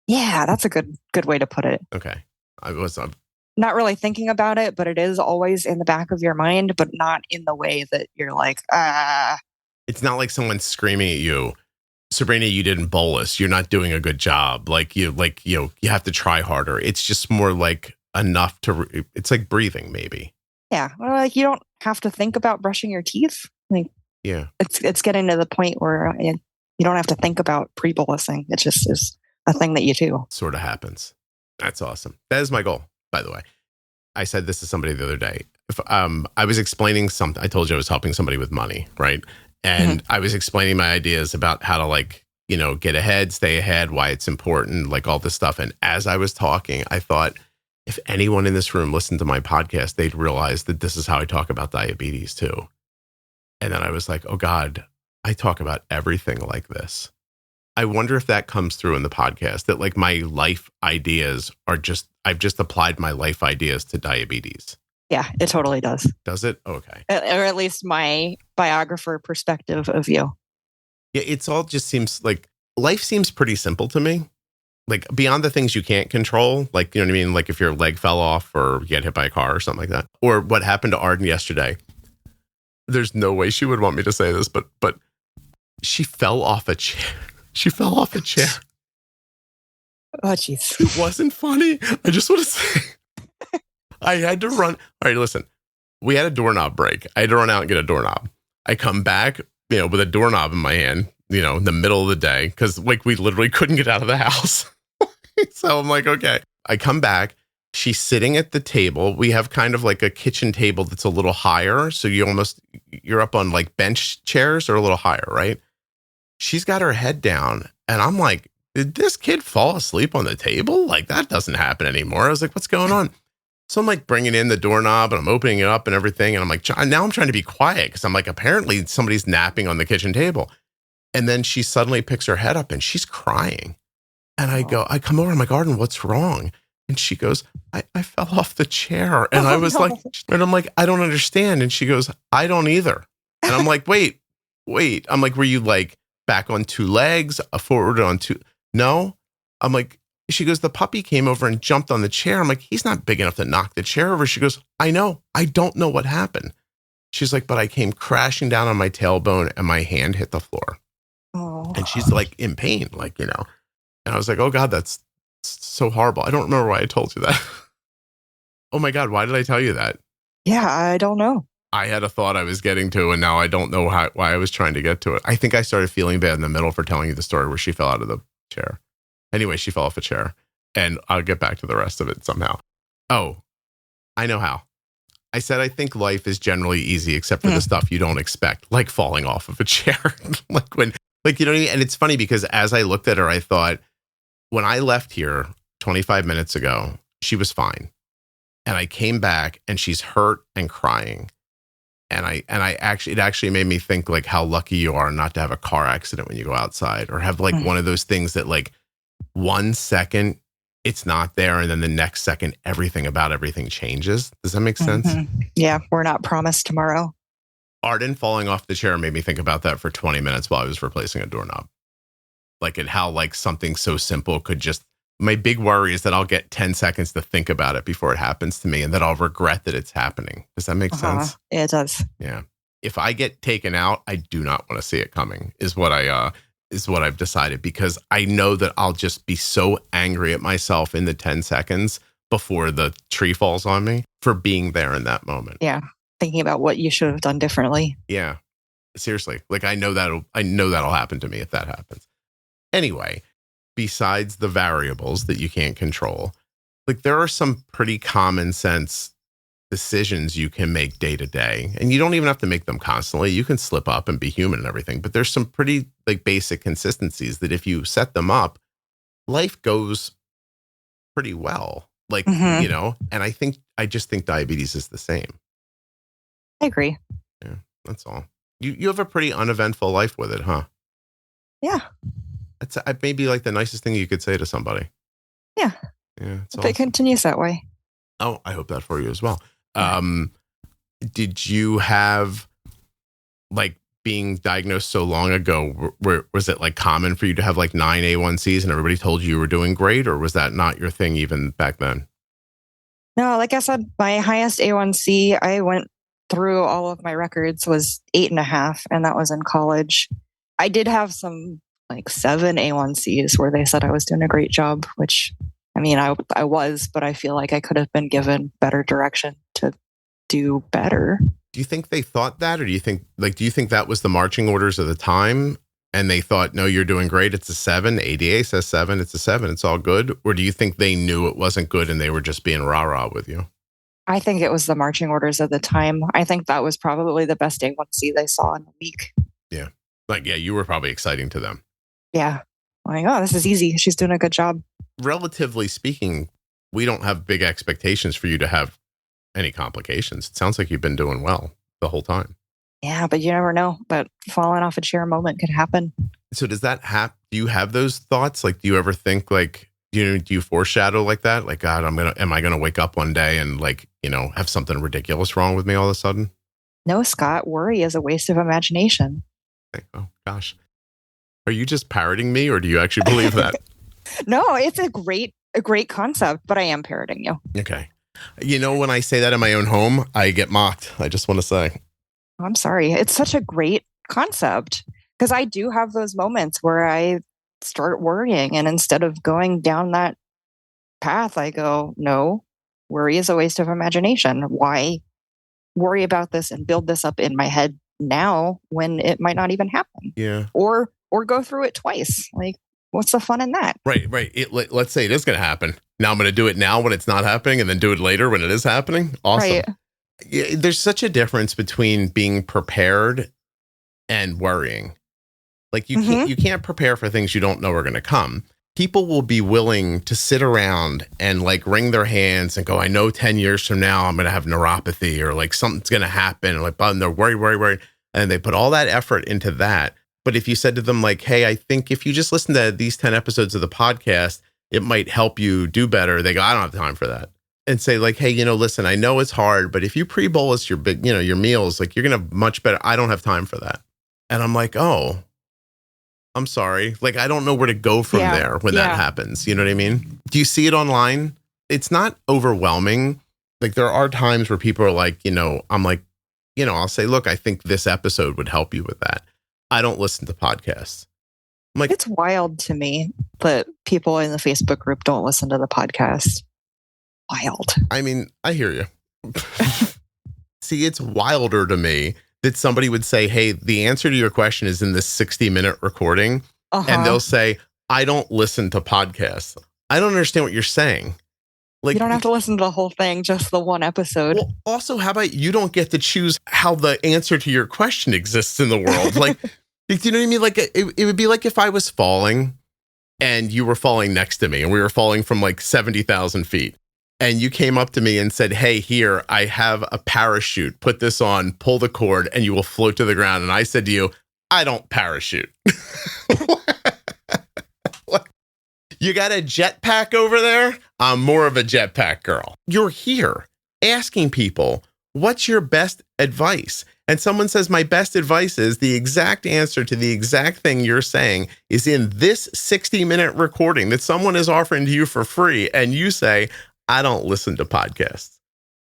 Yeah. That's a good way to put it. Okay. I'm not really thinking about it, but it is always in the back of your mind, but not in the way that you're like, It's not like someone's screaming at you, Sabrina, you didn't bolus. You're not doing a good job. You have to try harder. It's just more like enough to, it's like breathing maybe. Yeah. Well, like you don't have to think about brushing your teeth. Like, yeah, it's getting to the point where you don't have to think about pre-bolusing. It just is a thing that you do. Sort of happens. That's awesome. That is my goal, by the way. I said this to somebody the other day. If I was explaining something, I told you I was helping somebody with money, right? And I was explaining my ideas about how to get ahead, stay ahead, why it's important, like all this stuff. And as I was talking, I thought, if anyone in this room listened to my podcast, they'd realize that this is how I talk about diabetes too. And then I was like, oh God, I talk about everything like this. I wonder if that comes through in the podcast, that like my life ideas are I've just applied my life ideas to diabetes. Yeah, it totally does. Does it? Okay. Or at least my biographer perspective of you. Yeah, it's all just seems like life seems pretty simple to me. Like beyond the things you can't control, like, you know what I mean? Like if your leg fell off or you get hit by a car or something like that. Or what happened to Arden yesterday. There's no way she would want me to say this, but she fell off a chair. She fell off a chair. Oh, jeez. It wasn't funny. I just want to say, I had to run. All right, listen. we had a doorknob break. I had to run out and get a doorknob. I come back, with a doorknob in my hand, in the middle of the day, because like we literally couldn't get out of the house. So I'm like, okay. I come back. She's sitting at the table. We have kind of like a kitchen table that's a little higher. So you're up on like bench chairs or a little higher, right? She's got her head down. And I'm like, did this kid fall asleep on the table? Like that doesn't happen anymore. I was like, what's going on? So I'm like bringing in the doorknob and I'm opening it up and everything. And I'm like, now I'm trying to be quiet because I'm like, apparently somebody's napping on the kitchen table. And then she suddenly picks her head up and she's crying. And I come over, I'm like, Arden, what's wrong? And she goes, I fell off the chair. And I was like, and I'm like, I don't understand. And she goes, I don't either. And I'm like, wait. I'm like, were you like back on two legs, forward on two? No. I'm like, she goes, the puppy came over and jumped on the chair. I'm like, he's not big enough to knock the chair over. She goes, I know. I don't know what happened. She's like, but I came crashing down on my tailbone and my hand hit the floor. Oh. And she's like in pain, like, And I was like, oh God, that's so horrible. I don't remember why I told you that. Oh my God, why did I tell you that? Yeah, I don't know. I had a thought I was getting to, and now I don't know why I was trying to get to it. I think I started feeling bad in the middle for telling you the story where she fell out of the chair. Anyway, she fell off a chair, and I'll get back to the rest of it somehow. Oh, I know how. I said I think life is generally easy except for the stuff you don't expect, like falling off of a chair. Like what I mean? And it's funny because as I looked at her, I thought, when I left here 25 minutes ago, she was fine. And I came back and she's hurt and crying. And it actually made me think like how lucky you are not to have a car accident when you go outside, or have like one of those things that like 1 second it's not there. And then the next second, everything changes. Does that make sense? Mm-hmm. Yeah. We're not promised tomorrow. Arden falling off the chair made me think about that for 20 minutes while I was replacing a doorknob. Like, and how like something so simple could just, my big worry is that I'll get 10 seconds to think about it before it happens to me, and that I'll regret that it's happening. Does that make sense? Yeah, it does. Yeah. If I get taken out, I do not want to see it coming, is what I've decided, because I know that I'll just be so angry at myself in the 10 seconds before the tree falls on me for being there in that moment. Yeah. Thinking about what you should have done differently. Yeah. Seriously. Like I know that'll happen to me if that happens. Anyway, besides the variables that you can't control, like there are some pretty common sense decisions you can make day to day, and you don't even have to make them constantly. You can slip up and be human and everything, but there's some pretty like basic consistencies that if you set them up, life goes pretty well. Like, and I just think diabetes is the same. I agree. Yeah, that's all. You have a pretty uneventful life with it, huh? Yeah. That's maybe like the nicest thing you could say to somebody. Yeah. Yeah. If it continues that way. Oh, I hope that for you as well. Did you have, like, being diagnosed so long ago, was it like common for you to have like 9 A1Cs and everybody told you were doing great, or was that not your thing even back then? No, like I said, my highest A1C, I went through all of my records, was 8.5, and that was in college. I did have some like 7 A1Cs where they said I was doing a great job, which I mean, I was, but I feel like I could have been given better direction to do better. Do you think they thought that, or do you think that was the marching orders of the time and they thought, no, you're doing great, it's a 7, ADA says 7, it's a 7, it's all good? Or do you think they knew it wasn't good and they were just being rah-rah with you? I think it was the marching orders of the time. I think that was probably the best A1C they saw in a week. Yeah. Like, yeah, you were probably exciting to them. Yeah. Like, oh, this is easy. She's doing a good job. Relatively speaking, we don't have big expectations for you to have any complications. It sounds like you've been doing well the whole time. Yeah, but you never know. But falling off a chair moment could happen. So does that happen? Do you have those thoughts? Like, do you ever think like, do you foreshadow like that? Like, God, am I going to wake up one day and like, have something ridiculous wrong with me all of a sudden? No, Scott, worry is a waste of imagination. Okay. Oh gosh. Are you just parroting me, or do you actually believe that? No, it's a great concept, but I am parroting you. Okay. When I say that in my own home, I get mocked. I just want to say. I'm sorry. It's such a great concept, because I do have those moments where I start worrying, and instead of going down that path, I go, no, worry is a waste of imagination. Why worry about this and build this up in my head now when it might not even happen. Yeah. Or go through it twice. Like, what's the fun in that? Right. Let's say it is going to happen. Now I'm going to do it now when it's not happening and then do it later when it is happening. Awesome. Right. Yeah, there's such a difference between being prepared and worrying. Like you can't prepare for things you don't know are going to come. People will be willing to sit around and like wring their hands and go, I know 10 years from now I'm going to have neuropathy or like something's going to happen. And like, and they're worried. And they put all that effort into that. But if you said to them like, hey, I think if you just listen to these 10 episodes of the podcast, it might help you do better. They go, I don't have time for that. And say like, hey, listen, I know it's hard, but if you pre-bolus your big, your meals, like you're going to have much better. I don't have time for that. And I'm like, oh, I'm sorry. Like, I don't know where to go from there when that happens. You know what I mean? Do you see it online? It's not overwhelming. Like there are times where people are like, I'm like, I'll say, look, I think this episode would help you with that. I don't listen to podcasts. I'm like, it's wild to me that people in the Facebook group don't listen to the podcast. Wild. I mean, I hear you. See, it's wilder to me that somebody would say, hey, the answer to your question is in this 60-minute recording. And they'll say, I don't listen to podcasts. I don't understand what you're saying. Like, you don't have to listen to the whole thing, just the one episode. Well, also, how about you don't get to choose how the answer to your question exists in the world? Like, do you know what I mean? Like, it would be like if I was falling and you were falling next to me and we were falling from like 70,000 feet. And you came up to me and said, hey, here, I have a parachute. Put this on, pull the cord, and you will float to the ground. And I said to you, I don't parachute. You got a jetpack over there? I'm more of a jetpack girl. You're here asking people, what's your best advice? And someone says, my best advice is the exact answer to the exact thing you're saying is in this 60-minute recording that someone is offering to you for free. And you say, I don't listen to podcasts.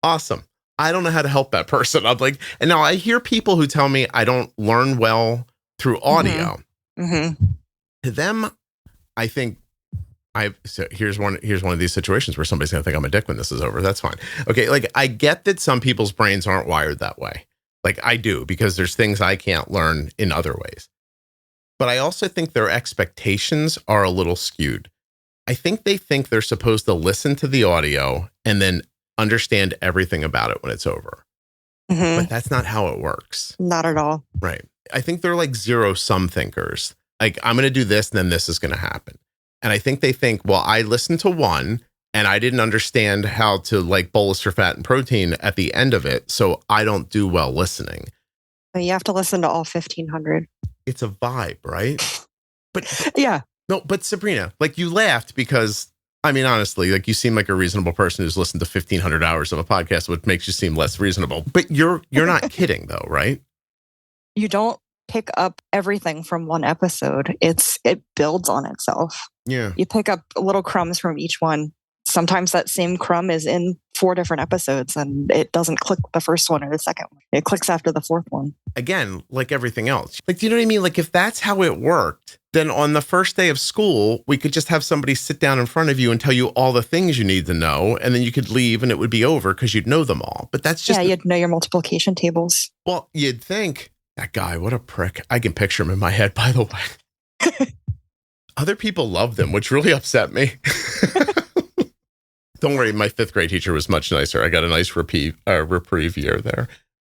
Awesome. I don't know how to help that person. I'm like, and now I hear people who tell me I don't learn well through audio. To them, I think so here's one of these situations where somebody's going to think I'm a dick when this is over. That's fine. Okay. Like I get that some people's brains aren't wired that way. Like I do, because there's things I can't learn in other ways. But I also think their expectations are a little skewed. I think they think they're supposed to listen to the audio and then understand everything about it when it's over. But that's not how it works. Not at all. Right. I think they're like zero-sum thinkers. Like, I'm going to do this, and then this is going to happen. And I think they think, well, I listened to one, and I didn't understand how to like bolus for fat and protein at the end of it, so I don't do well listening. You have to listen to all 1,500. It's a vibe, right? But yeah. No, but Sabrina, like you laughed because, I mean, honestly, like you seem like a reasonable person who's listened to 1,500 hours of a podcast, which makes you seem less reasonable. But you're not kidding though, right? You don't pick up everything from one episode. It builds on itself. Yeah. You pick up little crumbs from each one. Sometimes that same crumb is in 4 different episodes and it doesn't click the first one or the second one. It clicks after the 4th one. Again, like everything else. Like, do you know what I mean? Like if that's how it worked, then on the first day of school, we could just have somebody sit down in front of you and tell you all the things you need to know. And then you could leave and it would be over because you'd know them all. But that's just... Yeah, you'd know your multiplication tables. Well, you'd think, that guy, what a prick. I can picture him in my head, by the way. Other people loved them, which really upset me. Don't worry, my 5th grade teacher was much nicer. I got a nice reprieve year there.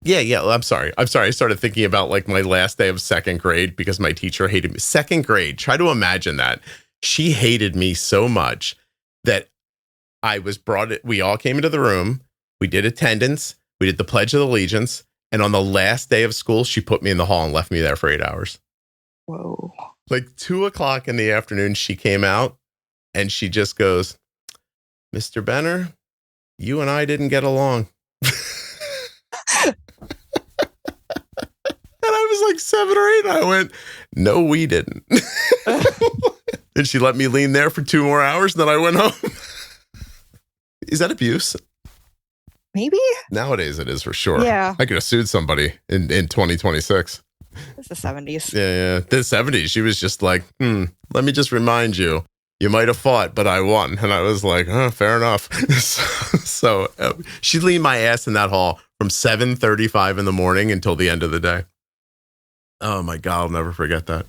Yeah. I'm sorry. I started thinking about like my last day of 2nd grade because my teacher hated me. 2nd grade. Try to imagine that. She hated me so much that we all came into the room. We did attendance. We did the Pledge of Allegiance. And on the last day of school, she put me in the hall and left me there for 8 hours. Whoa. Like 2:00 in the afternoon, she came out and she just goes, Mr. Benner, you and I didn't get along. And I was like 7 or 8. And I went, no, we didn't. And she let me lean there for 2 more hours. And then I went home. Is that abuse? Maybe. Nowadays it is for sure. Yeah. I could have sued somebody in 2026. It's the 70s. Yeah. The 70s. She was just like, let me just remind you. You might have fought, but I won. And I was like, fair enough. So she leaned my ass in that hall from 7:35 in the morning until the end of the day. Oh my God, I'll never forget that.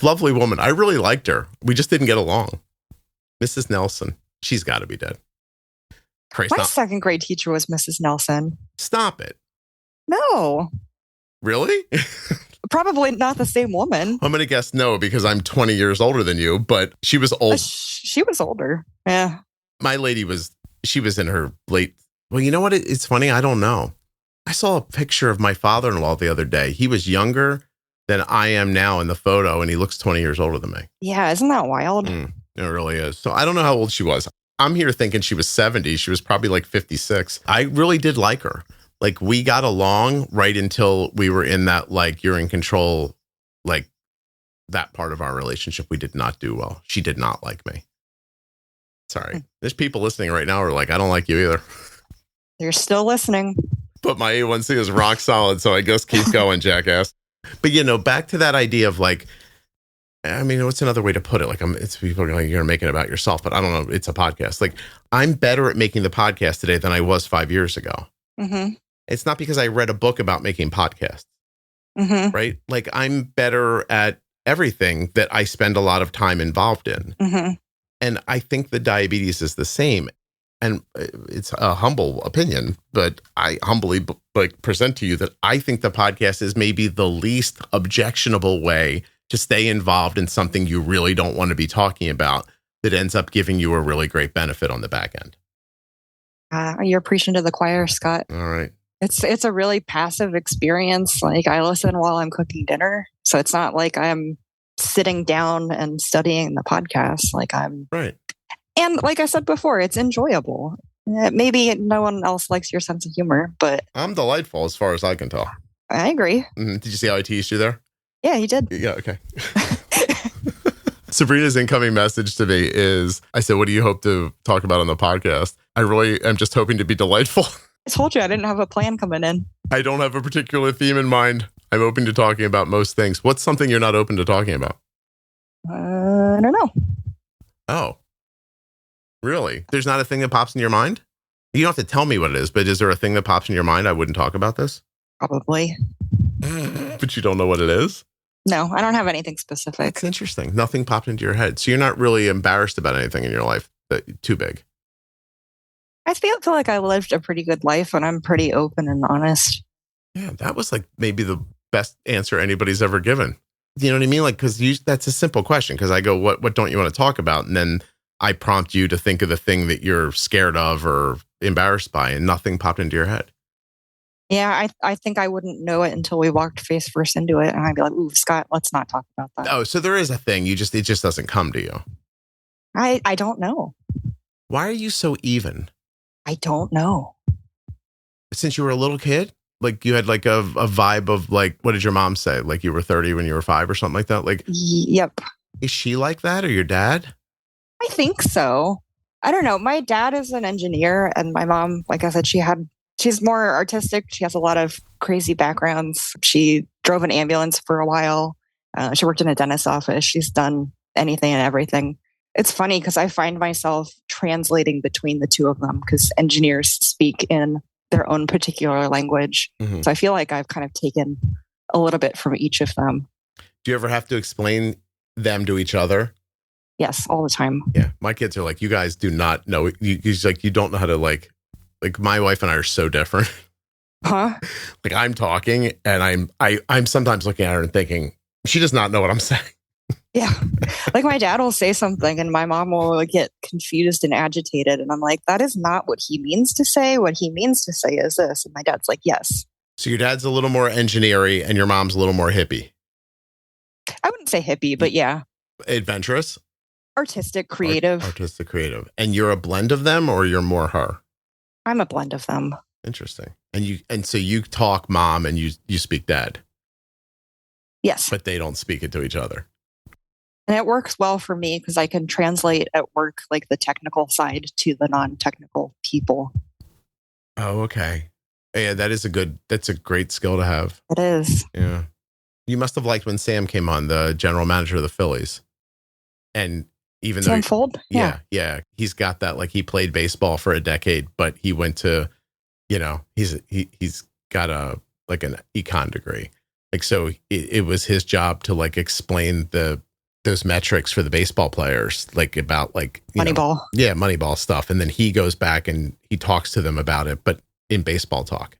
Lovely woman. I really liked her. We just didn't get along. Mrs. Nelson. She's got to be dead. Christ, My second grade teacher was Mrs. Nelson. Stop it. No. Really? Probably not the same woman. I'm going to guess no, because I'm 20 years older than you, but she was old. She was older. Yeah. My lady she was in her late. Well, you know what? It's funny. I don't know. I saw a picture of my father-in-law the other day. He was younger than I am now in the photo, and he looks 20 years older than me. Yeah. Isn't that wild? It really is. So I don't know how old she was. I'm here thinking she was 70. She was probably like 56. I really did like her. Like, we got along right until we were in that, like, you're in control, like, that part of our relationship. We did not do well. She did not like me. Sorry. There's people listening right now who are like, I don't like you either. You're still listening. But my A1C is rock solid, so I guess keep going, jackass. But, back to that idea of, like, I mean, what's another way to put it? Like, it's people are like, you're making it about yourself, but I don't know. It's a podcast. Like, I'm better at making the podcast today than I was 5 years ago. Mm-hmm. It's not because I read a book about making podcasts, right? Like, I'm better at everything that I spend a lot of time involved in. Mm-hmm. And I think the diabetes is the same. And it's a humble opinion, but I humbly present to you that I think the podcast is maybe the least objectionable way to stay involved in something you really don't want to be talking about that ends up giving you a really great benefit on the back end. You're preaching to the choir, Scott. All right. It's a really passive experience. Like, I listen while I'm cooking dinner. So it's not like I'm sitting down and studying the podcast. Like, I'm right. And like I said before, it's enjoyable. Maybe no one else likes your sense of humor, but I'm delightful as far as I can tell. I agree. Mm-hmm. Did you see how I teased you there? Yeah, you did. Yeah, okay. Sabrina's incoming message to me is, I said, what do you hope to talk about on the podcast? I really am just hoping to be delightful. I told you I didn't have a plan coming in. I don't have a particular theme in mind. I'm open to talking about most things. What's something you're not open to talking about? I don't know. Oh, really? There's not a thing that pops in your mind? You don't have to tell me what it is, but is there a thing that pops in your mind? I wouldn't talk about this. Probably. But you don't know what it is? No, I don't have anything specific. That's interesting. Nothing popped into your head. So you're not really embarrassed about anything in your life too big? I feel like I lived a pretty good life and I'm pretty open and honest. Yeah, that was like maybe the best answer anybody's ever given. You know what I mean? Like, because that's a simple question. Because I go, what don't you want to talk about? And then I prompt you to think of the thing that you're scared of or embarrassed by, and nothing popped into your head. Yeah, I think I wouldn't know it until we walked face first into it. And I'd be like, ooh, Scott, let's not talk about that. Oh, so there is a thing. It just doesn't come to you. I don't know. Why are you so even? I don't know. Since you were a little kid? Like, you had like a vibe of like, what did your mom say? Like, you were 30 when you were 5 or something like that? Like, yep. Is she like that, or your dad? I think so. I don't know. My dad is an engineer, and my mom, like I said, she's more artistic. She has a lot of crazy backgrounds. She drove an ambulance for a while. She worked in a dentist's office. She's done anything and everything. It's funny because I find myself translating between the two of them because engineers speak in their own particular language. Mm-hmm. So I feel like I've kind of taken a little bit from each of them. Do you ever have to explain them to each other? Yes, all the time. Yeah. My kids are like, you guys do not know. You don't know how to like my wife and I are so different. Huh? Like, I'm talking and I'm sometimes looking at her and thinking, she does not know what I'm saying. Yeah. Like, my dad will say something and my mom will get confused and agitated. And I'm like, that is not what he means to say. What he means to say is this. And my dad's like, yes. So your dad's a little more engineering and your mom's a little more hippie. I wouldn't say hippie, but yeah. Adventurous? Artistic, creative. Artistic, creative. And you're a blend of them, or you're more her? I'm a blend of them. Interesting. And so you talk mom and you speak dad? Yes. But they don't speak it to each other. And it works well for me because I can translate at work, like, the technical side to the non-technical people. Oh, okay. Yeah, that's a great skill to have. It is. Yeah. You must have liked when Sam came on, the general manager of the Phillies. And even Sam Fold? Yeah. He's got that, like, he played baseball for a decade, but he went to, he's got an econ degree. Like, so it was his job to like explain those metrics for the baseball players, like about like Moneyball. Yeah, Moneyball stuff. And then he goes back and he talks to them about it, but in baseball talk.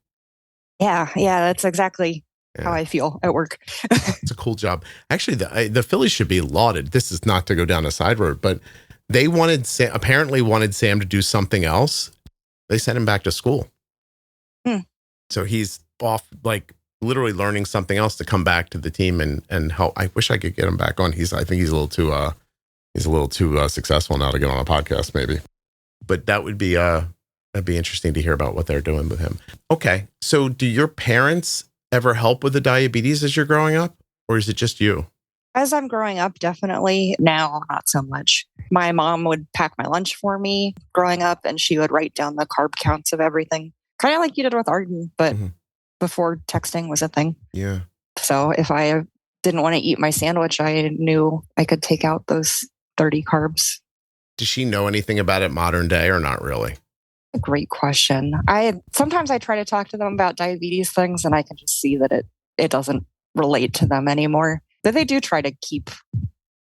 Yeah, that's exactly how I feel at work. It's a cool job. Actually, the Phillies should be lauded. This is not to go down a side road, but they apparently wanted Sam to do something else. They sent him back to school. So he's off, like literally learning something else to come back to the team and help. I wish I could get him back on. I think he's a little too successful now to get on a podcast, maybe. But that'd be interesting to hear about what they're doing with him. Okay, so do your parents ever help with the diabetes as you're growing up, or is it just you? As I'm growing up, definitely. Now, not so much. My mom would pack my lunch for me growing up, and she would write down the carb counts of everything. Kind of like you did with Arden, but before texting was a thing. Yeah. So if I didn't want to eat my sandwich, I knew I could take out those 30 carbs. Does she know anything about it modern day or not really? A great question. Sometimes I try to talk to them about diabetes things, and I can just see that it doesn't relate to them anymore. But they do try to keep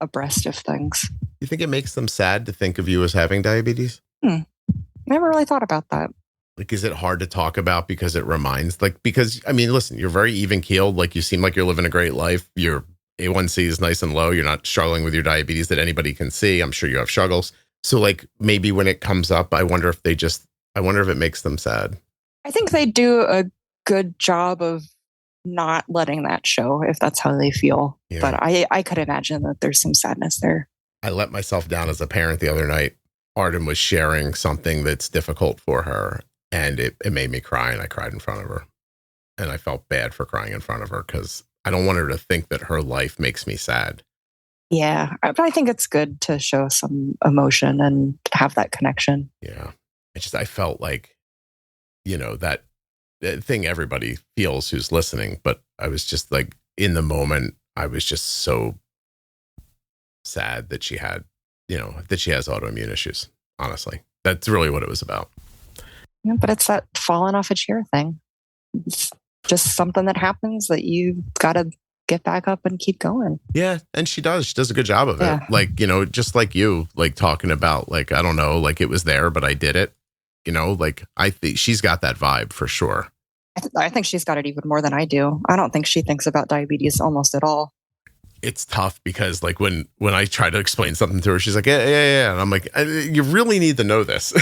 abreast of things. You think it makes them sad to think of you as having diabetes? Never really thought about that. Like, is it hard to talk about because it reminds, like, because, I mean, listen, you're very even keeled. Like, you seem like you're living a great life. Your A1C is nice and low. You're not struggling with your diabetes that anybody can see. I'm sure you have struggles. So, like, maybe when it comes up, I wonder if it makes them sad. I think they do a good job of not letting that show if that's how they feel. Yeah. But I could imagine that there's some sadness there. I let myself down as a parent the other night. Arden was sharing something that's difficult for her, and it made me cry, and I cried in front of her. And I felt bad for crying in front of her because I don't want her to think that her life makes me sad. Yeah, but I think it's good to show some emotion and have that connection. Yeah. I felt like, that thing everybody feels who's listening, but I was just like, in the moment, I was just so sad that she had, that she has autoimmune issues. Honestly, that's really what it was about. Yeah, but it's that falling off a chair thing. It's just something that happens that you got to get back up and keep going. Yeah. And she does a good job of it. Like, just like you, like talking about, like, I don't know, like it was there, but I did it, like I think she's got that vibe for sure. I think she's got it even more than I do. I don't think she thinks about diabetes almost at all. It's tough because like when I try to explain something to her, she's like, yeah. And I'm like, you really need to know this.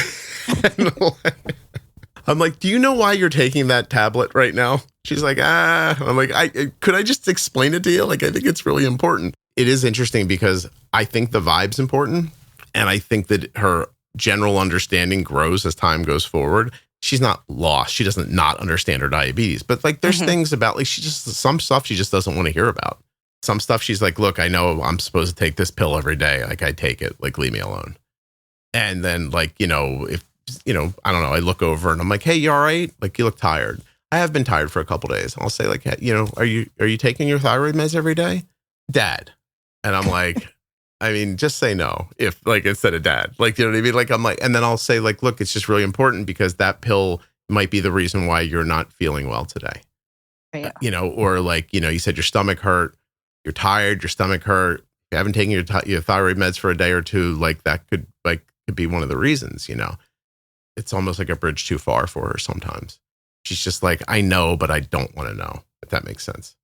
I'm like, do you know why you're taking that tablet right now? She's like, I'm like, could I just explain it to you? Like, I think it's really important. It is interesting because I think the vibe's important. And I think that her general understanding grows as time goes forward. She's not lost. She doesn't not understand her diabetes. But like, there's things about like, some stuff she just doesn't want to hear about. Some stuff she's like, look, I know I'm supposed to take this pill every day. Like I take it, like leave me alone. And then like, if, I don't know, I look over and I'm like, hey, you all right? Like you look tired. I have been tired for a couple of days. I'll say like, are you taking your thyroid meds every day? Dad. And I'm like, I mean, just say no if like, instead of dad, like, you know what I mean? Like, I'm like, and then I'll say like, look, it's just really important because that pill might be the reason why you're not feeling well today. Yeah. Or like, you said your stomach hurt, you're tired, your stomach hurt. You haven't taken your thyroid meds for a day or two. Like that could be one of the reasons, It's almost like a bridge too far for her sometimes. She's just like, I know, but I don't want to know, if that makes sense.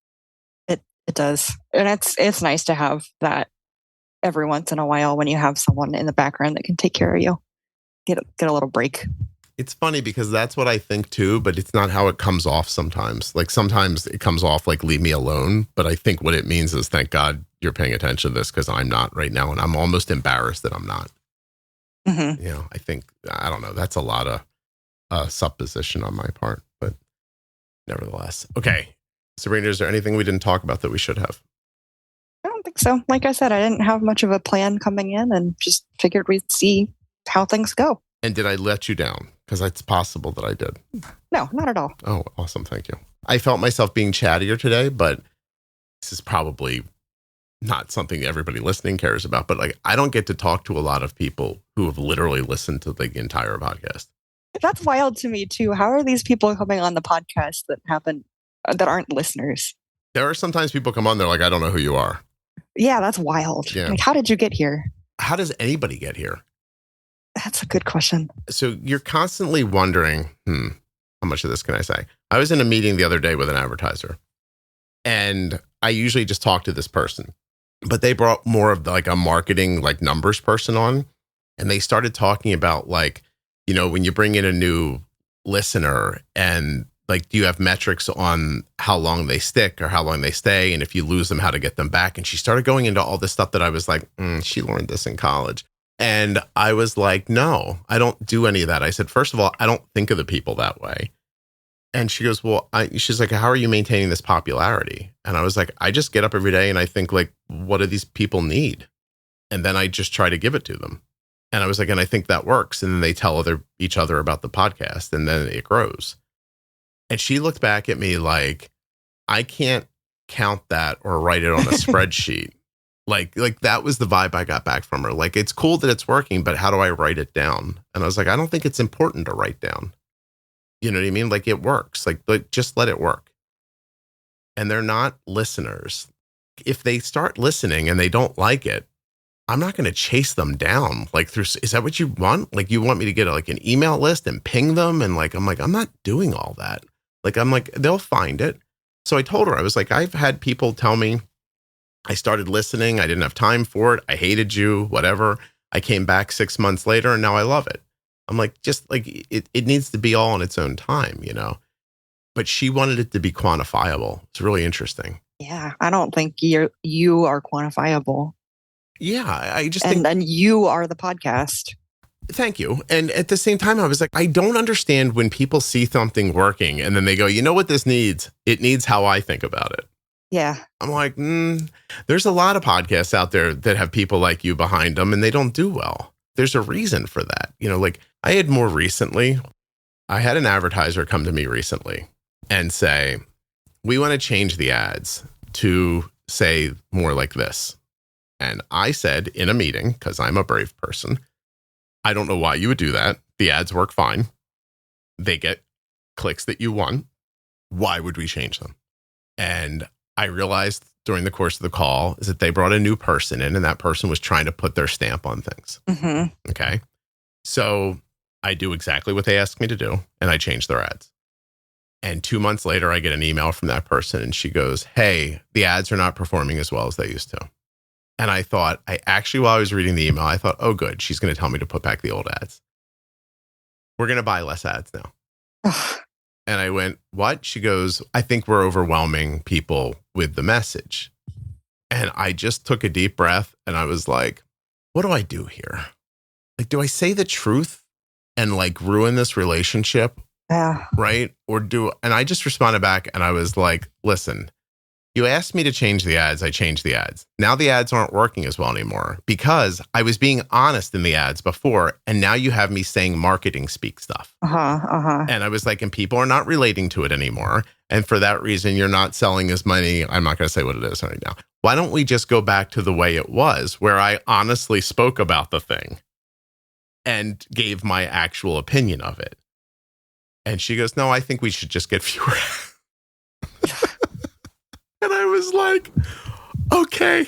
It does. And it's nice to have that every once in a while when you have someone in the background that can take care of you. Get a little break. It's funny because that's what I think too, but it's not how it comes off sometimes. Like sometimes it comes off like leave me alone, but I think what it means is thank God you're paying attention to this because I'm not right now and I'm almost embarrassed that I'm not. I don't know. That's a lot of supposition on my part, but nevertheless. Okay. Sabrina, is there anything we didn't talk about that we should have? I don't think so. Like I said, I didn't have much of a plan coming in and just figured we'd see how things go. And did I let you down? Because it's possible that I did. No, not at all. Oh, awesome. Thank you. I felt myself being chattier today, but this is probably not something everybody listening cares about. But like, I don't get to talk to a lot of people who have literally listened to the entire podcast. That's wild to me too. How are these people coming on the podcast that aren't listeners? There are sometimes people come on, they're like, I don't know who you are. Yeah, that's wild. Yeah. Like, how did you get here? How does anybody get here? That's a good question. So you're constantly wondering, how much of this can I say? I was in a meeting the other day with an advertiser, and I usually just talk to this person, but they brought more of like a marketing, like numbers person on, and they started talking about like, you know, when you bring in a new listener and like, do you have metrics on how long they stick or how long they stay? And if you lose them, how to get them back? And she started going into all this stuff that I was like, she learned this in college. And I was like, no, I don't do any of that. I said, first of all, I don't think of the people that way. And she goes, well, she's like, how are you maintaining this popularity? And I was like, I just get up every day and I think like, what do these people need? And then I just try to give it to them. And I was like, and I think that works. And then they tell each other about the podcast and then it grows. And she looked back at me like, I can't count that or write it on a spreadsheet. Like that was the vibe I got back from her. Like, it's cool that it's working, but how do I write it down? And I was like, I don't think it's important to write down. You know what I mean? Like, it works. Like just let it work. And they're not listeners. If they start listening and they don't like it, I'm not going to chase them down. Like, is that what you want? Like, you want me to get like an email list and ping them? And like, I'm not doing all that. Like, I'm like, they'll find it. So I told her, I was like, I've had people tell me I started listening. I didn't have time for it. I hated you, whatever. I came back 6 months later and now I love it. I'm like, just like it needs to be all in its own time, you know? But she wanted it to be quantifiable. It's really interesting. Yeah. I don't think you are quantifiable. Yeah. I just think. And then you are the podcast. Thank you. And at the same time, I was like, I don't understand when people see something working and then they go, you know what this needs? It needs how I think about it. Yeah. I'm like, there's a lot of podcasts out there that have people like you behind them and they don't do well. There's a reason for that. You know, like I had an advertiser come to me recently and say, we want to change the ads to say more like this. And I said in a meeting, because I'm a brave person, I don't know why you would do that. The ads work fine. They get clicks that you want. Why would we change them? And I realized during the course of the call is that they brought a new person in and that person was trying to put their stamp on things. Mm-hmm. Okay. So I do exactly what they asked me to do and I change their ads. And 2 months later, I get an email from that person and she goes, hey, the ads are not performing as well as they used to. And I thought, while I was reading the email, I thought, oh, good. She's going to tell me to put back the old ads. We're going to buy less ads now. And I went, what? She goes, I think we're overwhelming people with the message. And I just took a deep breath and I was like, what do I do here? Like, do I say the truth and like ruin this relationship? Yeah. Right? And I just responded back and I was like, listen, you asked me to change the ads. I changed the ads. Now the ads aren't working as well anymore because I was being honest in the ads before. And now you have me saying marketing speak stuff. And I was like, and people are not relating to it anymore. And for that reason, you're not selling as many. I'm not going to say what it is right now. Why don't we just go back to the way it was where I honestly spoke about the thing and gave my actual opinion of it? And she goes, no, I think we should just get fewer. And I was like, okay.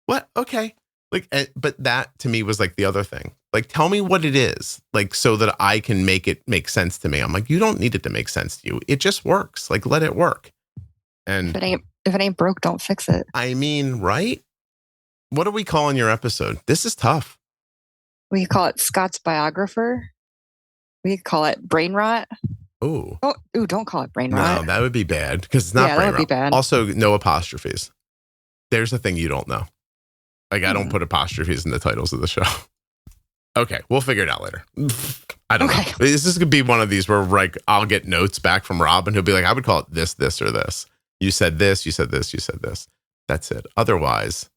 What? Okay. Like, but that to me was like the other thing. Like, tell me what it is, like, so that I can make it make sense to me. I'm like, you don't need it to make sense to you. It just works. Like, let it work. And if it ain't broke, don't fix it. I mean, right? What are we calling your episode? This is tough. We call it Scott's biographer. We call it brain rot. Ooh. Ooh, don't call it brain rot. No, that would be bad because it's not brain that would rot. be bad. Also, no apostrophes. There's a thing you don't know. Like, I don't put apostrophes in the titles of the show. Okay, we'll figure it out later. I don't know. This is going to be one of these where like I'll get notes back from Rob and he'll be like, I would call it this, this, or this. You said this, you said this, you said this. That's it. Otherwise,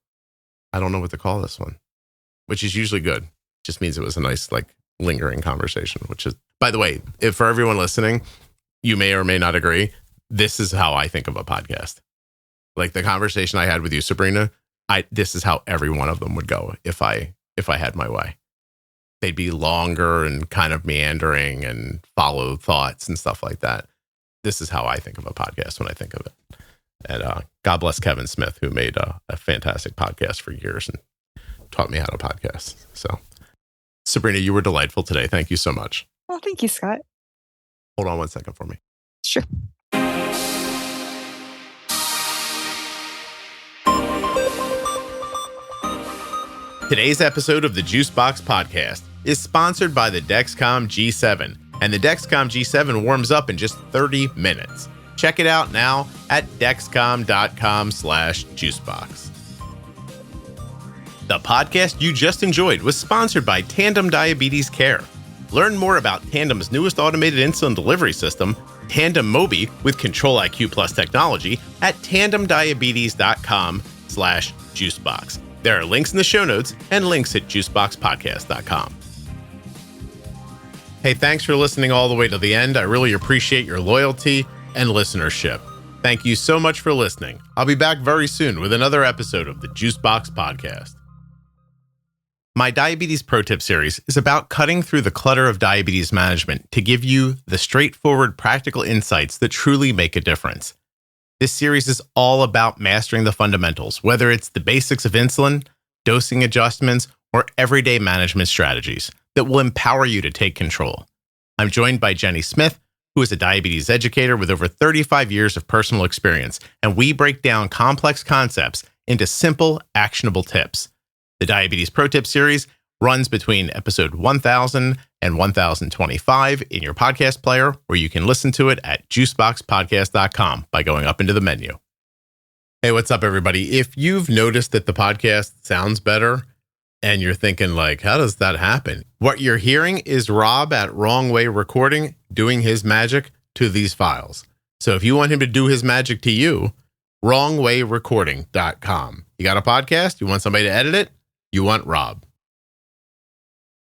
I don't know what to call this one, which is usually good. Just means it was a nice, like, lingering conversation, which is, by the way, if for everyone listening, you may or may not agree, this is how I think of a podcast. Like the conversation I had with you, Sabrina, this is how every one of them would go if I had my way. they'd be longer and kind of meandering and follow thoughts and stuff like that. This is how I think of a podcast when I think of it. And God bless Kevin Smith, who made a fantastic podcast for years and taught me how to podcast. So, Sabrina, you were delightful today. Thank you so much. Well, thank you, Scott. Hold on 1 second for me. Sure. Today's episode of the Juicebox Podcast is sponsored by the Dexcom G7, and the Dexcom G7 warms up in just 30 minutes. Check it out now at dexcom.com/juicebox. The podcast you just enjoyed was sponsored by Tandem Diabetes Care. Learn more about Tandem's newest automated insulin delivery system, Tandem Mobi with Control-IQ Plus technology at tandemdiabetes.com/juicebox. There are links in the show notes and links at juiceboxpodcast.com. Hey, thanks for listening all the way to the end. I really appreciate your loyalty and listenership. Thank you so much for listening. I'll be back very soon with another episode of the Juicebox Podcast. My Diabetes Pro Tip series is about cutting through the clutter of diabetes management to give you the straightforward, practical insights that truly make a difference. This series is all about mastering the fundamentals, whether it's the basics of insulin, dosing adjustments, or everyday management strategies that will empower you to take control. I'm joined by Jenny Smith, who is a diabetes educator with over 35 years of personal experience, and we break down complex concepts into simple, actionable tips. The Diabetes Pro Tip series runs between episode 1000 and 1025 in your podcast player, or you can listen to it at juiceboxpodcast.com by going up into the menu. Hey, what's up, everybody? If you've noticed that the podcast sounds better and you're thinking like, how does that happen? What you're hearing is Rob at Wrong Way Recording doing his magic to these files. So if you want him to do his magic to you, wrongwayrecording.com. You got a podcast? You want somebody to edit it? You want Rob.